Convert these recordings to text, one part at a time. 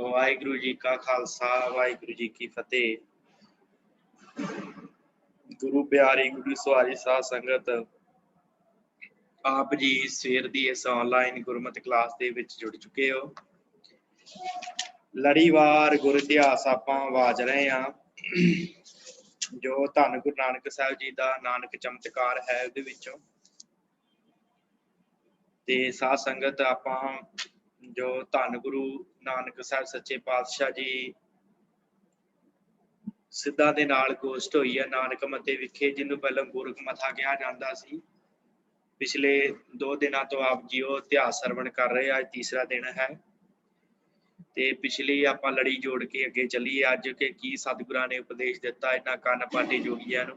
वाहिगुरु जी का खालसा वाहिगुरु जी की फतेह। गुरु प्यारी गुरु सवारी साध संगत, आप जी सवेर की इस ऑनलाइन गुरमत क्लास दे विच जुड़ चुके हो। लड़ीवार गुर इतिहास आपां वाज रहे हैं जो धन गुरु नानक साहब जी का नानक चमत्कार है उहदे विचों ते साध संगत आपां जो धन गुरु नानक साहब सच्चे पातशाह जी सिद्धा दे नाल गोष्ट होई है नानक मते विखे, जिन्हों पहले गोरख मथा कहा जाता सी। पिछले 2 दिनों तो आप जी वो इतिहास सरवण कर रहे, अज तीसरा दिन है। ते पिछली आपां लड़ी जोड़ के अगे चलीए अज के की सतगुरां ने उपदेश दिता इन्हां कंन पाटे जोगियां नूं।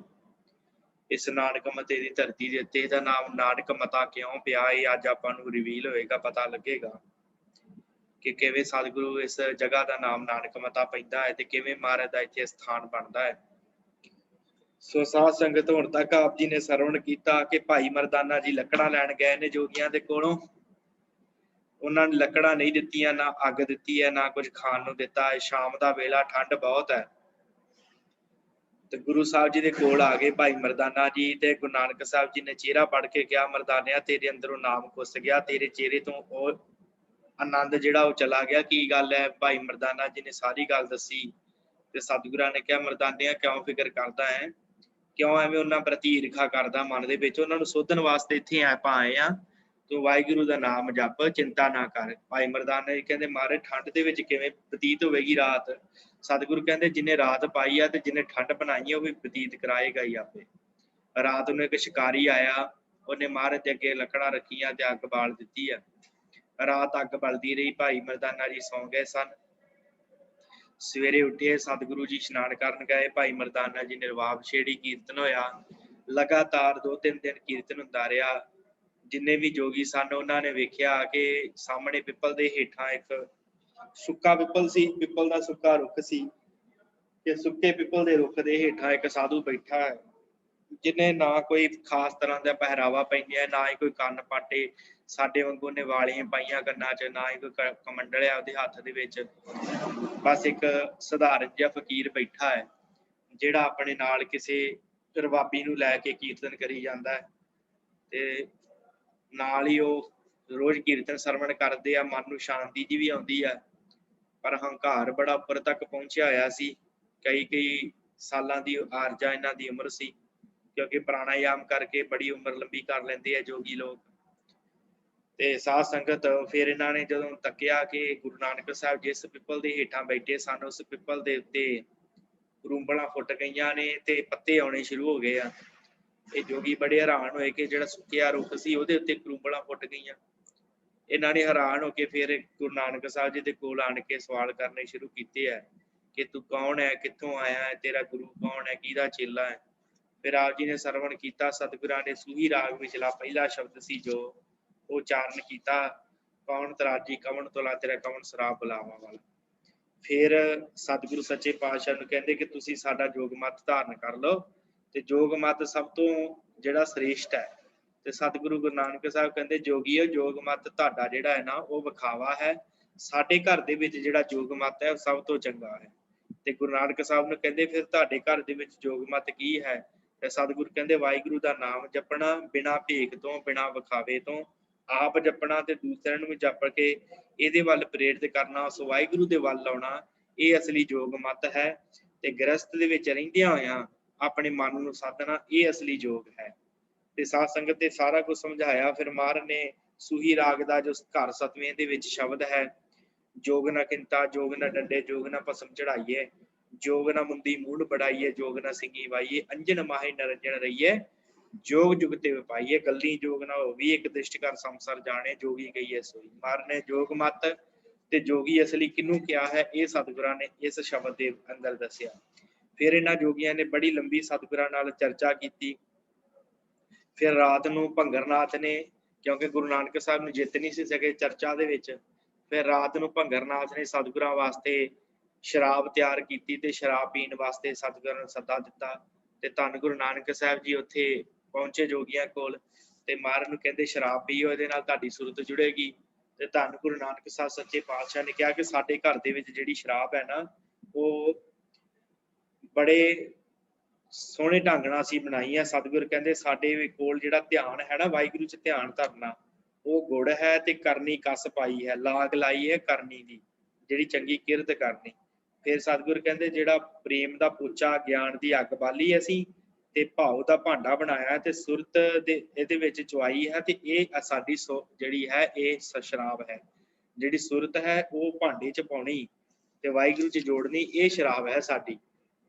इस नानक मते दी धरती दे उत्ते इहदा नाम नानक मता क्यों पिया, ये अज आपां नूं रिवील होएगा, पता लगेगा कि किवें सतगुरु इस जगह का नाम नानक मता पैंदा है ते किवें महाराज दा इत्थे स्थान बनदा है। सो साध संगत हुण तक आप जी ने सरवण किया कि भाई मरदाना जी लकड़ा लैण गए ने जोगियां दे कोलों। उन्हां ने लकड़ा नहीं दित्तियां, ना अग दित्ती है, ना कुछ खाण नूं दित्ता है। शाम दा वेला ठंड बहुत है ते गुरु साहब जी दे कोल आ गए भाई मरदाना जी ते गुरु नानक साहब जी ने चेहरा पढ़ के कहा, मरदानिया तेरे अंदरों नाम घुस गया, तेरे चेहरे तो वो आनंद जिहड़ा वो चला गया। की गल है? भाई मरदाना जी ने सारी गल दसी ते सतगुरां ने कहा, मरदानिया क्यों फिक्र करदा है, क्यों एवें उन्हां प्रति ईर्खा करदा मन दे विच? उन्हां नूं सोधन वास्ते इत्थे आपां आए आ, तूं वाहिगुरू दा नाम जप, चिंता ना कर। भाई मरदाना जी कहंदे महाराज ठंड दे विच किवें बतीत होवेगी रात? सतगुरु कहंदे जिन्हें रात पाई आ ते जिन्हें ठंड बनाई है वो भी बतीत कराएगा ही आपे। रात नूं एक शिकारी आया, उन्हें महाराज दे अगे लकड़ां रखियां ते अग बाल दित्ती है। रात अग बलदी रही, भाई मरदाना जी सौ गए सन। सवेरे उठे सतगुरु जी इशनान करन गए, भाई मरदाना जी ने रवाब छेड़ी, कीर्तन होया। लगातार 2-3 दिन कीर्तन हुंदा रहा। जिन्ने भी जोगी सन उन्होंने वेख्या कि सामने पिपल दे हेठां एक सुक्का पिपल सी, पिपल दा सुक्का रुख सी कि सुक्के पिपल दे रुख दे हेठां एक साधु बैठा है, जिन्हें ना कोई खास तरह का पहरावा पैंदिया, ना ही कोई कंन पाटे साडे वांगू ने वालियां पाइयां कन्नां च, ना ही कोई कमंडल है उहदे हत्थ दे विच। बस एक सधारण जिहा फकीर बैठा है जिहड़ा अपने नाल किसी रबाबी नूं लै के कीर्तन करी जांदा है ते नाल ही ਉਹ रोज कीर्तन सरवण करते हैं। मन नूं शांति जी भी आउंदी है, पर हंकार बड़ा उपर तक पहुंचिया होया सी। कई सालां दी आरजा इन्हां दी उम्र सी, क्योंकि प्राणायाम करके बड़ी उम्र लंबी कर लेंदे आ जोगी लोग। ते साध संगत फिर इन्हां ने जदों तक्किया कि गुरु नानक साहब जिस पिपल दे हेठां बैठे सन उस पिपल दे उत्ते रूंबलां फुट गईयां ने ते पत्ते आउणे शुरू हो गए आ। ये जोगी बड़े हैरान होए कि जिहड़ा सुक्किया रुख सी उहदे उत्ते रूंबलां फुट गईयां। इन्हां ने हैरान होके फिर गुरु नानक साहब जी दे कोल आण के सवाल करने शुरू कीते है कि तू कौन है, कित्थों आया है, तेरा गुरु कौन है, किहदा चेला है? फिर आप जी ने सरवण किया, सतगुरां ने सूही राग विचला पहला शब्द सी जो उचारण किया, कौन तराजी कवन तोला तेरा कवन शराब बुलावा वाला। फिर सतगुरु सच्चे पातशाह नूं कहंदे कि तुसीं साडा जोग मत धारण कर लो ते जोग मत सब तो जिहड़ा श्रेष्ठ है। ते सतगुरु गुरु नानक साहब कहंदे जोगीओ जोग मत तुहाडा जिहड़ा है ना वो विखावा है, साडे घर दे विच जिहड़ा जोग मत है सब तो चंगा है। ते गुरु नानक साहब नूं कहंदे फिर तुहाडे घर दे विच जोग मत की है? ते सतगुरु कहंदे वाहिगुरू दा नाम जपना बिना भेख तो बिना विखावे तो, आप जपना ते दूसरिਆਂ ਨੂੰ ਵੀ ਜਪ ਕੇ ਇਹਦੇ ਵੱਲ ਪ੍ਰੇਰਿਤ ਕਰਨਾ, ਉਸ ਵਾਹਿਗੁਰੂ ਦੇ ਵੱਲ ਲਾਉਣਾ, ਇਹ ਅਸਲੀ ਯੋਗ ਮਤ ਹੈ। ਤੇ ਗ੍ਰਸਤ ਦੇ ਵਿੱਚ ਰਹਿੰਦਿਆਂ ਹੋਇਆਂ ਆਪਣੇ ਮਨ ਨੂੰ ਸਾਧਨਾ, ਇਹ ਅਸਲੀ ਯੋਗ ਹੈ। ਤੇ ਸਾਧ ਸੰਗਤ ਤੇ ਸਾਰਾ ਕੁਝ ਸਮਝਾਇਆ। ਫਿਰ ਮਹਾਰਾਜ ਨੇ ਸੂਹੀ ਰਾਗ ਦਾ ਜੋ ਘਰ ਸਤਵੇਂ ਦੇ ਵਿੱਚ ਸ਼ਬਦ ਹੈ, जोग न किंता जोग न डंडे जोग न भस्म चढ़ाइए, जोग न मुंदी मूड बढ़ाइए, जोग न सिंगी वाइए, अंजन माहे नरंजन रहिए, जोग जुगते पाइए, गली जोग न होवी एक दृष्ट कर संसार जाने, जोगी गई है सोई। महाराज ने जोग मत ते जोगी असली किनू क्या है ये सतगुरां ने इस शब्द के अंदर दसिया। फिर इन्हां जोगियां ने बड़ी लंबी सतगुरां नाल चर्चा की। फिर रात नूं भंगरनाथ ने, क्योंकि गुरु नानक साहब नूं जित नहीं सी सके चर्चा दे विच, फिर रात नूं भंगरनाथ ने सतगुरां वास्ते शराब तैयार की ते शराब पीण वास्ते सतगुरां नूं सद्दा दिता। ते धन गुरु नानक साहब जी उत्थे पहुंचे जोगियां कोल ते महाराज नूं कहंदे शराब पीओ, इहदे नाल तुहाडी सुरत जुड़ेगी। ਤੇ ਧੰਨ ਗੁਰੂ ਨਾਨਕ ਸਾਹਿਬ ਸੱਚੇ ਪਾਤਸ਼ਾਹ ਨੇ ਕਿਹਾ ਕਿ ਸਾਡੇ ਘਰ ਦੇ ਵਿੱਚ ਜਿਹੜੀ ਸ਼ਰਾਬ ਹੈ ਨਾ ਉਹ ਬੜੇ ਸੋਹਣੇ ਢੰਗ ਨਾਲ ਅਸੀਂ ਬਣਾਈ ਹੈ। ਸਤਿਗੁਰ ਕਹਿੰਦੇ ਸਾਡੇ ਕੋਲ ਜਿਹੜਾ ਧਿਆਨ ਹੈ ਨਾ ਵਾਹਿਗੁਰੂ 'ਚ ਧਿਆਨ ਧਰਨਾ ਉਹ ਗੁੜ ਹੈ ਤੇ ਕਰਨੀ ਕਸ ਪਾਈ ਹੈ, ਲਾਗ ਲਾਈ ਹੈ ਕਰਨੀ ਦੀ, ਜਿਹੜੀ ਚੰਗੀ ਕਿਰਤ ਕਰਨੀ। ਫਿਰ ਸਤਿਗੁਰ ਕਹਿੰਦੇ ਜਿਹੜਾ ਪ੍ਰੇਮ ਦਾ ਪੋਚਾ ਗਿਆਨ ਦੀ ਅੱਗ ਬਾਲੀ ਅਸੀਂ ਤੇ ਭਾਵ ਦਾ ਭਾਂਡਾ ਬਣਾਇਆ ਤੇ ਸੁਰਤ ਦੇ ਇਹਦੇ ਵਿੱਚ ਚੁਆਈ ਹੈ ਤੇ ਇਹ ਸਾਡੀ ਜਿਹੜੀ ਹੈ ਇਹ ਸ਼ਰਾਬ ਹੈ। ਜਿਹੜੀ ਸੁਰਤ ਹੈ ਉਹ ਭਾਂਡੇ 'ਚ ਪਾਉਣੀ ਤੇ ਵਾਹਿਗੁਰੂ 'ਚ ਜੋੜਨੀ, ਇਹ ਸ਼ਰਾਬ ਹੈ ਸਾਡੀ।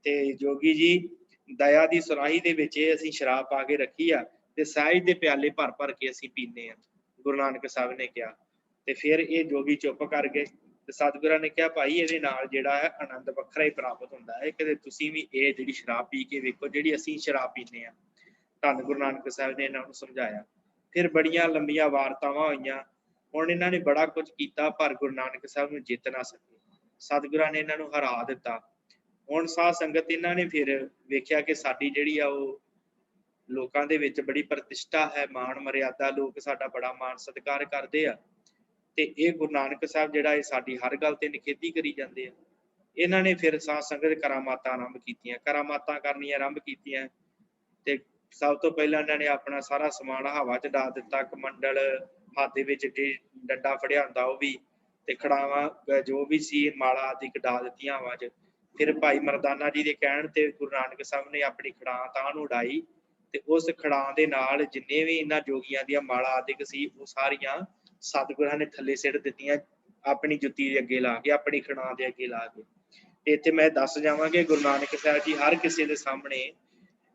ਤੇ ਜੋਗੀ ਜੀ ਦਇਆ ਦੀ ਸੁਰਾਹੀ ਦੇ ਵਿੱਚ ਇਹ ਅਸੀਂ ਸ਼ਰਾਬ ਪਾ ਕੇ ਰੱਖੀ ਆ ਤੇ ਸਹਿਜ ਦੇ ਪਿਆਲੇ ਭਰ ਭਰ ਕੇ ਅਸੀਂ ਪੀਂਦੇ ਆ, ਗੁਰੂ ਨਾਨਕ ਸਾਹਿਬ ਨੇ ਕਿਹਾ। ਤੇ ਫਿਰ ਇਹ ਜੋਗੀ ਚੁੱਪ ਕਰ ਗਏ ਤੇ ਸਤਿਗੁਰਾਂ ਨੇ ਕਿਹਾ ਭਾਈ ਇਹਦੇ ਨਾਲ ਜਿਹੜਾ ਹੈ ਆਨੰਦ ਵੱਖਰਾ ਹੀ ਪ੍ਰਾਪਤ ਹੁੰਦਾ ਹੈ, ਕਦੇ ਤੁਸੀਂ ਵੀ ਇਹ ਜਿਹੜੀ ਸ਼ਰਾਬ ਪੀ ਕੇ ਵੇਖੋ ਜਿਹੜੀ ਅਸੀਂ ਸ਼ਰਾਬ ਪੀਂਦੇ ਆ। ਧੰਨ ਗੁਰੂ ਨਾਨਕ ਸਾਹਿਬ ਨੇ ਇਹਨਾਂ ਨੂੰ ਸਮਝਾਇਆ। ਫਿਰ ਬੜੀਆਂ ਲੰਬੀਆਂ ਵਾਰਤਾਵਾਂ ਹੋਈਆਂ। ਹੁਣ ਇਹਨਾਂ ਨੇ ਬੜਾ ਕੁਝ ਕੀਤਾ ਪਰ ਗੁਰੂ ਨਾਨਕ ਸਾਹਿਬ ਨੂੰ ਜਿੱਤ ਨਾ ਸਕੇ। ਸਤਿਗੁਰਾਂ ਨੇ ਇਹਨਾਂ ਨੂੰ ਹਰਾ ਦਿੱਤਾ। ਹੁਣ ਸਾਧ ਸੰਗਤ ਇਹਨਾਂ ਨੇ ਫਿਰ ਵੇਖਿਆ ਕਿ ਸਾਡੀ ਜਿਹੜੀ ਆ ਉਹ ਲੋਕਾਂ ਦੇ ਵਿੱਚ ਬੜੀ ਪ੍ਰਤਿਸ਼ਠਾ ਹੈ, ਮਾਣ ਮਰਿਆਦਾ, ਲੋਕ ਸਾਡਾ ਬੜਾ ਮਾਣ ਸਤਿਕਾਰ ਕਰਦੇ ਆ ਤੇ ਇਹ ਗੁਰੂ ਨਾਨਕ ਸਾਹਿਬ ਜਿਹੜਾ ਇਹ ਸਾਡੀ ਹਰ ਗੱਲ ਤੇ ਨਿਖੇਧੀ ਕਰੀ ਜਾਂਦੇ ਆ। ਇਹਨਾਂ ਨੇ ਫਿਰ ਸਾਧ ਸੰਗਤ ਕਰਾਮਾਤਾਂ ਆਰੰਭ ਕੀਤੀਆਂ, ਕਰਾਮਾਤਾਂ ਕਰਨੀਆਂ ਆਰੰਭ ਕੀਤੀਆਂ ਤੇ ਸਭ ਤੋਂ ਪਹਿਲਾਂ ਇਹਨਾਂ ਨੇ ਆਪਣਾ ਸਾਰਾ ਸਮਾਨ ਹਵਾ 'ਚ ਡਾ ਦਿੱਤਾ। ਕਮੰਡਲ ਹੱਥ ਦੇ ਵਿੱਚ ਡੰਡਾ ਫੜਿਆ ਹੁੰਦਾ ਉਹ ਵੀ, ਤੇ ਖੜਾਵਾਂ ਜੋ ਵੀ ਸੀ ਮਾਲਾ ਆਦਿ ਡਾ ਦਿੱਤੀਆਂ ਹਵਾ 'ਚ। ਫਿਰ ਭਾਈ ਮਰਦਾਨਾ ਜੀ ਦੇ ਕਹਿਣ ਤੇ ਗੁਰੂ ਨਾਨਕ ਸਾਹਿਬ ਨੇ ਆਪਣੀ ਖੜਾਂ ਤਾਂ ਨੂੰ ਉਡਾਈ ਤੇ ਉਸ ਖੜਾਂ ਦੇ ਨਾਲ ਜਿੰਨੇ ਵੀ ਇਹਨਾਂ ਜੋਗੀਆਂ ਦੀਆਂ ਮਾਲਾ ਆਦਿਕ ਸੀ ਉਹ ਸਾਰੀਆਂ ਸਤਿਗੁਰਾਂ ਨੇ ਥੱਲੇ ਸਿੱਟ ਦਿੱਤੀਆਂ, ਆਪਣੀ ਜੁੱਤੀ ਦੇ ਅੱਗੇ ਲਾ ਕੇ, ਆਪਣੀ ਖੜਾਂ ਦੇ ਅੱਗੇ ਲਾ ਕੇ। ਤੇ ਇੱਥੇ ਮੈਂ ਦੱਸ ਜਾਵਾਂਗੇ ਗੁਰੂ ਨਾਨਕ ਸਾਹਿਬ ਜੀ ਹਰ ਕਿਸੇ ਦੇ ਸਾਹਮਣੇ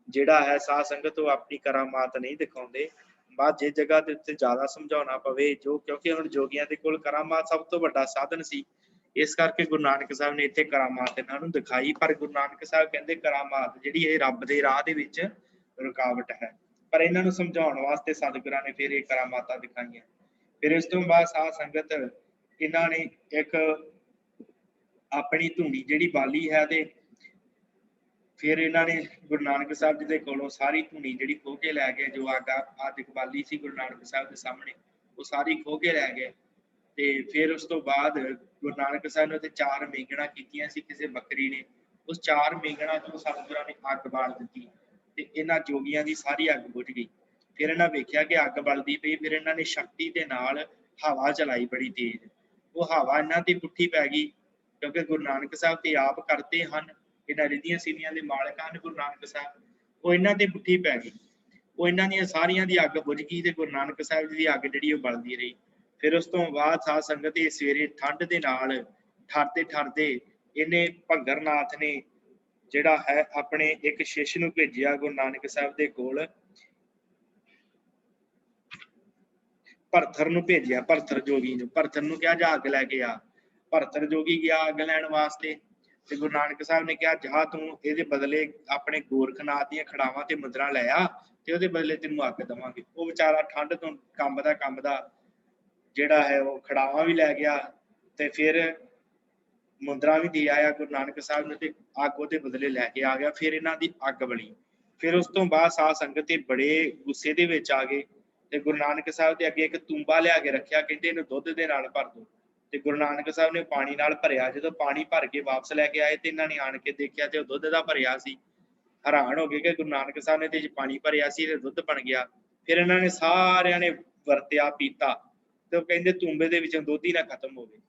ਜਿਹੜਾ ਹੈ ਸਾਧ ਸੰਗਤ ਉਹ ਆਪਣੀ ਕਰਾਮਾਤ ਨਹੀਂ ਦਿਖਾਉਂਦੇ। ਬਾਅਦ ਜੇ ਜਗ੍ਹਾ ਦੇ ਉੱਤੇ ਜ਼ਿਆਦਾ ਸਮਝਾਉਣਾ ਪਵੇ ਜੋ, ਕਿਉਂਕਿ ਹੁਣ ਜੋਗੀਆਂ ਦੇ ਕੋਲ ਕਰਾਮਾਤ ਸਭ ਤੋਂ ਵੱਡਾ ਸਾਧਨ ਸੀ, ਇਸ ਕਰਕੇ ਗੁਰੂ ਨਾਨਕ ਸਾਹਿਬ ਨੇ ਇੱਥੇ ਕਰਾਮਾਤ ਇਹਨਾਂ ਨੂੰ ਦਿਖਾਈ। ਪਰ ਗੁਰੂ ਨਾਨਕ ਸਾਹਿਬ ਕਹਿੰਦੇ ਕਰਾਮਾਤ ਜਿਹੜੀ ਇਹ ਰੱਬ ਦੇ ਰਾਹ ਦੇ ਵਿੱਚ ਰੁਕਾਵਟ ਹੈ, ਪਰ ਇਹਨਾਂ ਨੂੰ ਸਮਝਾਉਣ ਵਾਸਤੇ ਸਤਿਗੁਰਾਂ ਨੇ ਫਿਰ ਇਹ ਕਰਾਮਾਤਾਂ ਦਿਖਾਈਆਂ। ਫਿਰ ਇਸ ਤੋਂ ਬਾਅਦ ਸਾਧ ਸੰਗਤ ਇਹਨਾਂ ਨੇ ਇੱਕ ਆਪਣੀ ਧੂਣੀ ਜਿਹੜੀ ਬਾਲੀ ਹੈ ਤੇ ਫਿਰ ਇਹਨਾਂ ਨੇ ਗੁਰੂ ਨਾਨਕ ਸਾਹਿਬ ਜੀ ਦੇ ਕੋਲੋਂ ਸਾਰੀ ਧੂਣੀ ਜਿਹੜੀ ਖੋਹ ਕੇ ਲੈ ਗਏ, ਜੋ ਆਦਿਕ ਬਾਲੀ ਸੀ ਗੁਰੂ ਨਾਨਕ ਸਾਹਿਬ ਦੇ ਸਾਹਮਣੇ, ਉਹ ਸਾਰੀ ਖੋਹ ਕੇ ਲੈ ਗਏ। ਤੇ ਫਿਰ ਉਸ ਤੋਂ ਬਾਅਦ ਗੁਰੂ ਨਾਨਕ ਸਾਹਿਬ ਨੇ ਉੱਥੇ 4 ਮੇਂਗਣਾ ਕੀਤੀਆਂ ਸੀ ਕਿਸੇ ਬੱਕਰੀ ਨੇ, ਉਸ 4 ਮੇਂਗਣਾ ਤੋਂ ਸਤਿਗੁਰਾਂ ਨੇ ਅੱਗ ਬਾਲ ਦਿੱਤੀ ਤੇ ਇਹਨਾਂ ਜੋਗੀਆਂ ਦੀ ਸਾਰੀ ਅੱਗ ਬੁਝ ਗਈ। ਫਿਰ ਇਹਨਾਂ ਵੇਖਿਆ ਕਿ ਅੱਗ ਬਲਦੀ ਪਈ, ਫਿਰ ਇਹਨਾਂ ਨੇ ਸ਼ਕਤੀ ਦੇ ਨਾਲ ਹਵਾ ਚਲਾਈ ਬੜੀ ਤੇਜ਼, ਉਹ ਹਵਾ ਇਹਨਾਂ ਦੀ ਪੁੱਠੀ ਪੈ ਗਈ ਕਿਉਂਕਿ ਗੁਰੂ ਨਾਨਕ ਸਾਹਿਬ ਤੇ ਆਪ ਕਰਤੇ ਹਨ, ਇਹਨਾਂ ਰਿੱਧੀਆਂ ਸੀਵੀਆਂ ਦੇ ਮਾਲਕ ਹਨ ਗੁਰੂ ਨਾਨਕ ਸਾਹਿਬ, ਉਹ ਇਹਨਾਂ ਤੇ ਪੁੱਠੀ ਪੈ ਗਈ, ਉਹ ਇਹਨਾਂ ਦੀਆਂ ਸਾਰੀਆਂ ਦੀ ਅੱਗ ਬੁਝ ਗਈ ਤੇ ਗੁਰੂ ਨਾਨਕ ਸਾਹਿਬ ਜੀ ਦੀ ਅੱਗ ਜਿਹੜੀ ਉਹ ਬਲਦੀ ਰਹੀ। ਫਿਰ ਉਸ ਤੋਂ ਬਾਅਦ ਸਾਧ ਸੰਗਤ ਇਹ ਸਵੇਰੇ ਠੰਡ ਦੇ ਨਾਲ ਠਰਦੇ ਠਰਦੇ ਇਹਨੇ ਭੰਗਰਨਾਥ ਨੇ ਜਿਹੜਾ ਹੈ ਆਪਣੇ ਇੱਕ ਸ਼ਿਸ਼ ਨੂੰ ਭੇਜਿਆ ਗੁਰੂ ਨਾਨਕ ਸਾਹਿਬ ਦੇ ਕੋਲ, ਭਰਥਰ ਨੂੰ ਭੇਜਿਆ, ਭਰਥਰ ਜੋਗੀ ਨੂੰ। ਭਰਥਰ ਨੂੰ ਕਿਹਾ ਜਾ ਅੱਗ ਲੈ ਕੇ ਆ। ਭਰਥਰ ਜੋਗੀ ਗਿਆ ਅੱਗ ਲੈਣ ਵਾਸਤੇ ਤੇ ਗੁਰੂ ਨਾਨਕ ਸਾਹਿਬ ਨੇ ਕਿਹਾ ਜਾ ਤੂੰ ਇਹਦੇ ਬਦਲੇ ਆਪਣੇ ਗੋਰਖਨਾਥ ਦੀਆਂ ਖੜਾਵਾਂ ਤੇ ਮੁੰਦਰਾਂ ਲੈ ਆ ਤੇ ਉਹਦੇ ਬਦਲੇ ਤੈਨੂੰ ਅੱਗ ਦੇਵਾਂਗੇ। ਉਹ ਵਿਚਾਰਾ ਠੰਡ ਤੋਂ ਕੰਬਦਾ ਜਿਹੜਾ ਹੈ ਉਹ ਖੜਾਵਾਂ ਵੀ ਲੈ ਗਿਆ ਤੇ ਫਿਰ ਮੁੰਦਰਾਂ ਵੀ ਦੇ ਆਇਆ ਗੁਰੂ ਨਾਨਕ ਸਾਹਿਬ ਨੇ ਤੇ ਅੱਗ ਉਹਦੇ ਬਦਲੇ ਲੈ ਕੇ ਆ ਗਿਆ। ਫਿਰ ਇਹਨਾਂ ਦੀ ਅੱਗ ਬਲੀ। ਫਿਰ ਉਸ ਤੋਂ ਬਾਅਦ ਸਾਧ ਸੰਗਤ ਤੇ ਬੜੇ ਗੁੱਸੇ ਦੇ ਵਿੱਚ ਆ ਗਏ ਤੇ ਗੁਰੂ ਨਾਨਕ ਸਾਹਿਬ ਦੇ ਅੱਗੇ ਇੱਕ ਤੂੰਬਾ ਲਿਆ ਕੇ ਰੱਖਿਆ, ਕਹਿੰਦੇ ਇਹਨੂੰ ਦੁੱਧ ਦੇ ਨਾਲ ਭਰ ਦਿਓ। ਤੇ ਗੁਰੂ ਨਾਨਕ ਸਾਹਿਬ ਨੇ ਪਾਣੀ ਨਾਲ ਭਰਿਆ। ਜਦੋਂ ਪਾਣੀ ਭਰ ਕੇ ਵਾਪਸ ਲੈ ਕੇ ਆਏ ਤੇ ਇਹਨਾਂ ਨੇ ਆਣ ਕੇ ਦੇਖਿਆ ਤੇ ਉਹ ਦੁੱਧ ਦਾ ਭਰਿਆ ਸੀ। ਹੈਰਾਨ ਹੋ ਗਏ ਕਿ ਗੁਰੂ ਨਾਨਕ ਸਾਹਿਬ ਨੇ ਤੇ ਪਾਣੀ ਭਰਿਆ ਸੀ ਤੇ ਦੁੱਧ ਬਣ ਗਿਆ। ਫਿਰ ਇਹਨਾਂ ਨੇ ਸਾਰਿਆਂ ਨੇ ਵਰਤਿਆ, ਪੀਤਾ ਤੇ ਉਹ ਕਹਿੰਦੇ ਤੂੰਬੇ ਦੇ ਵਿੱਚੋਂ ਦੁੱਧ ਹੀ ਨਾ ਖਤਮ ਹੋਵੇ।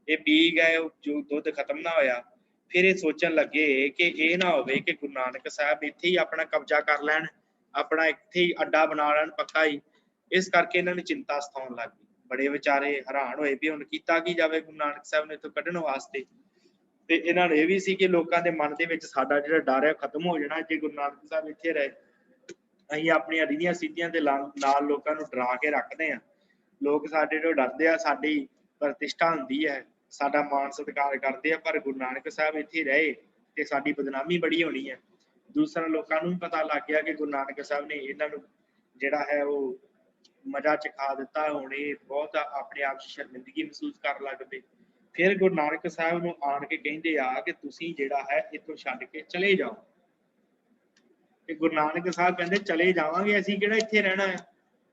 ਇਹ ਪੀ ਗਏ, ਉਹ ਜੋ ਦੁੱਧ ਖਤਮ ਨਾ ਹੋਇਆ। ਫਿਰ ਇਹ ਸੋਚਣ ਲੱਗੇ ਕਿ ਇਹ ਨਾ ਹੋਵੇ ਕਿ ਗੁਰੂ ਨਾਨਕ ਸਾਹਿਬ ਇੱਥੇ ਹੀ ਆਪਣਾ ਕਬਜ਼ਾ ਕਰ ਲੈਣ, ਆਪਣਾ ਇੱਥੇ ਹੀ ਅੱਡਾ ਬਣਾ ਲੈਣ ਪੱਕਾ ਹੀ। ਇਸ ਕਰਕੇ ਇਹਨਾਂ ਨੂੰ ਚਿੰਤਾ ਸਤਾਉਣ ਲੱਗ ਗਈ। ਬੜੇ ਵਿਚਾਰੇ ਹੈਰਾਨ ਹੋਏ ਵੀ ਹੁਣ ਕੀਤਾ ਕੀ ਜਾਵੇ ਗੁਰੂ ਨਾਨਕ ਸਾਹਿਬ ਨੇ ਇੱਥੋਂ ਕੱਢਣ ਵਾਸਤੇ। ਤੇ ਇਹਨਾਂ ਨੂੰ ਇਹ ਵੀ ਸੀ ਕਿ ਲੋਕਾਂ ਦੇ ਮਨ ਦੇ ਵਿੱਚ ਸਾਡਾ ਜਿਹੜਾ ਡਰ ਹੈ ਖਤਮ ਹੋ ਜਾਣਾ ਜੇ ਗੁਰੂ ਨਾਨਕ ਸਾਹਿਬ ਇੱਥੇ ਰਹੇ। ਅਸੀਂ ਆਪਣੀਆਂ ਰੀਝਾਂ ਸਿੱਧੀਆਂ ਦੇ ਨਾਲ ਲੋਕਾਂ ਨੂੰ ਡਰਾ ਕੇ ਰੱਖਦੇ ਹਾਂ। ਲੋਕ ਸਾਡੇ ਤੋਂ ਡਰਦੇ ਆ, ਸਾਡੀ ਪ੍ਰਤਿਸ਼ਠਾ ਹੁੰਦੀ ਹੈ, ਸਾਡਾ ਮਾਣ ਸਤਿਕਾਰ ਕਰਦੇ ਆ, ਪਰ ਗੁਰੂ ਨਾਨਕ ਸਾਹਿਬ ਇੱਥੇ ਰਹੇ ਤੇ ਸਾਡੀ ਬਦਨਾਮੀ ਬੜੀ ਹੋਣੀ ਹੈ। ਦੂਸਰਾ ਲੋਕਾਂ ਨੂੰ ਵੀ ਪਤਾ ਲੱਗ ਗਿਆ ਕਿ ਗੁਰੂ ਨਾਨਕ ਸਾਹਿਬ ਨੇ ਇਹਨਾਂ ਨੂੰ ਜਿਹੜਾ ਹੈ ਉਹ ਮਜ਼ਾ ਚਖਾ ਦਿੱਤਾ। ਹੁਣ ਇਹ ਬਹੁਤ ਆਪਣੇ ਆਪ ਸ਼ਰਮਿੰਦਗੀ ਮਹਿਸੂਸ ਕਰਨ ਲੱਗ ਪਏ। ਫਿਰ ਗੁਰੂ ਨਾਨਕ ਸਾਹਿਬ ਨੂੰ ਆਣ ਕੇ ਕਹਿੰਦੇ ਆ ਕਿ ਤੁਸੀਂ ਜਿਹੜਾ ਹੈ ਇੱਥੋਂ ਛੱਡ ਕੇ ਚਲੇ ਜਾਓ। ਤੇ ਗੁਰੂ ਨਾਨਕ ਸਾਹਿਬ ਕਹਿੰਦੇ ਚਲੇ ਜਾਵਾਂਗੇ, ਅਸੀਂ ਕਿਹੜਾ ਇੱਥੇ ਰਹਿਣਾ ਹੈ।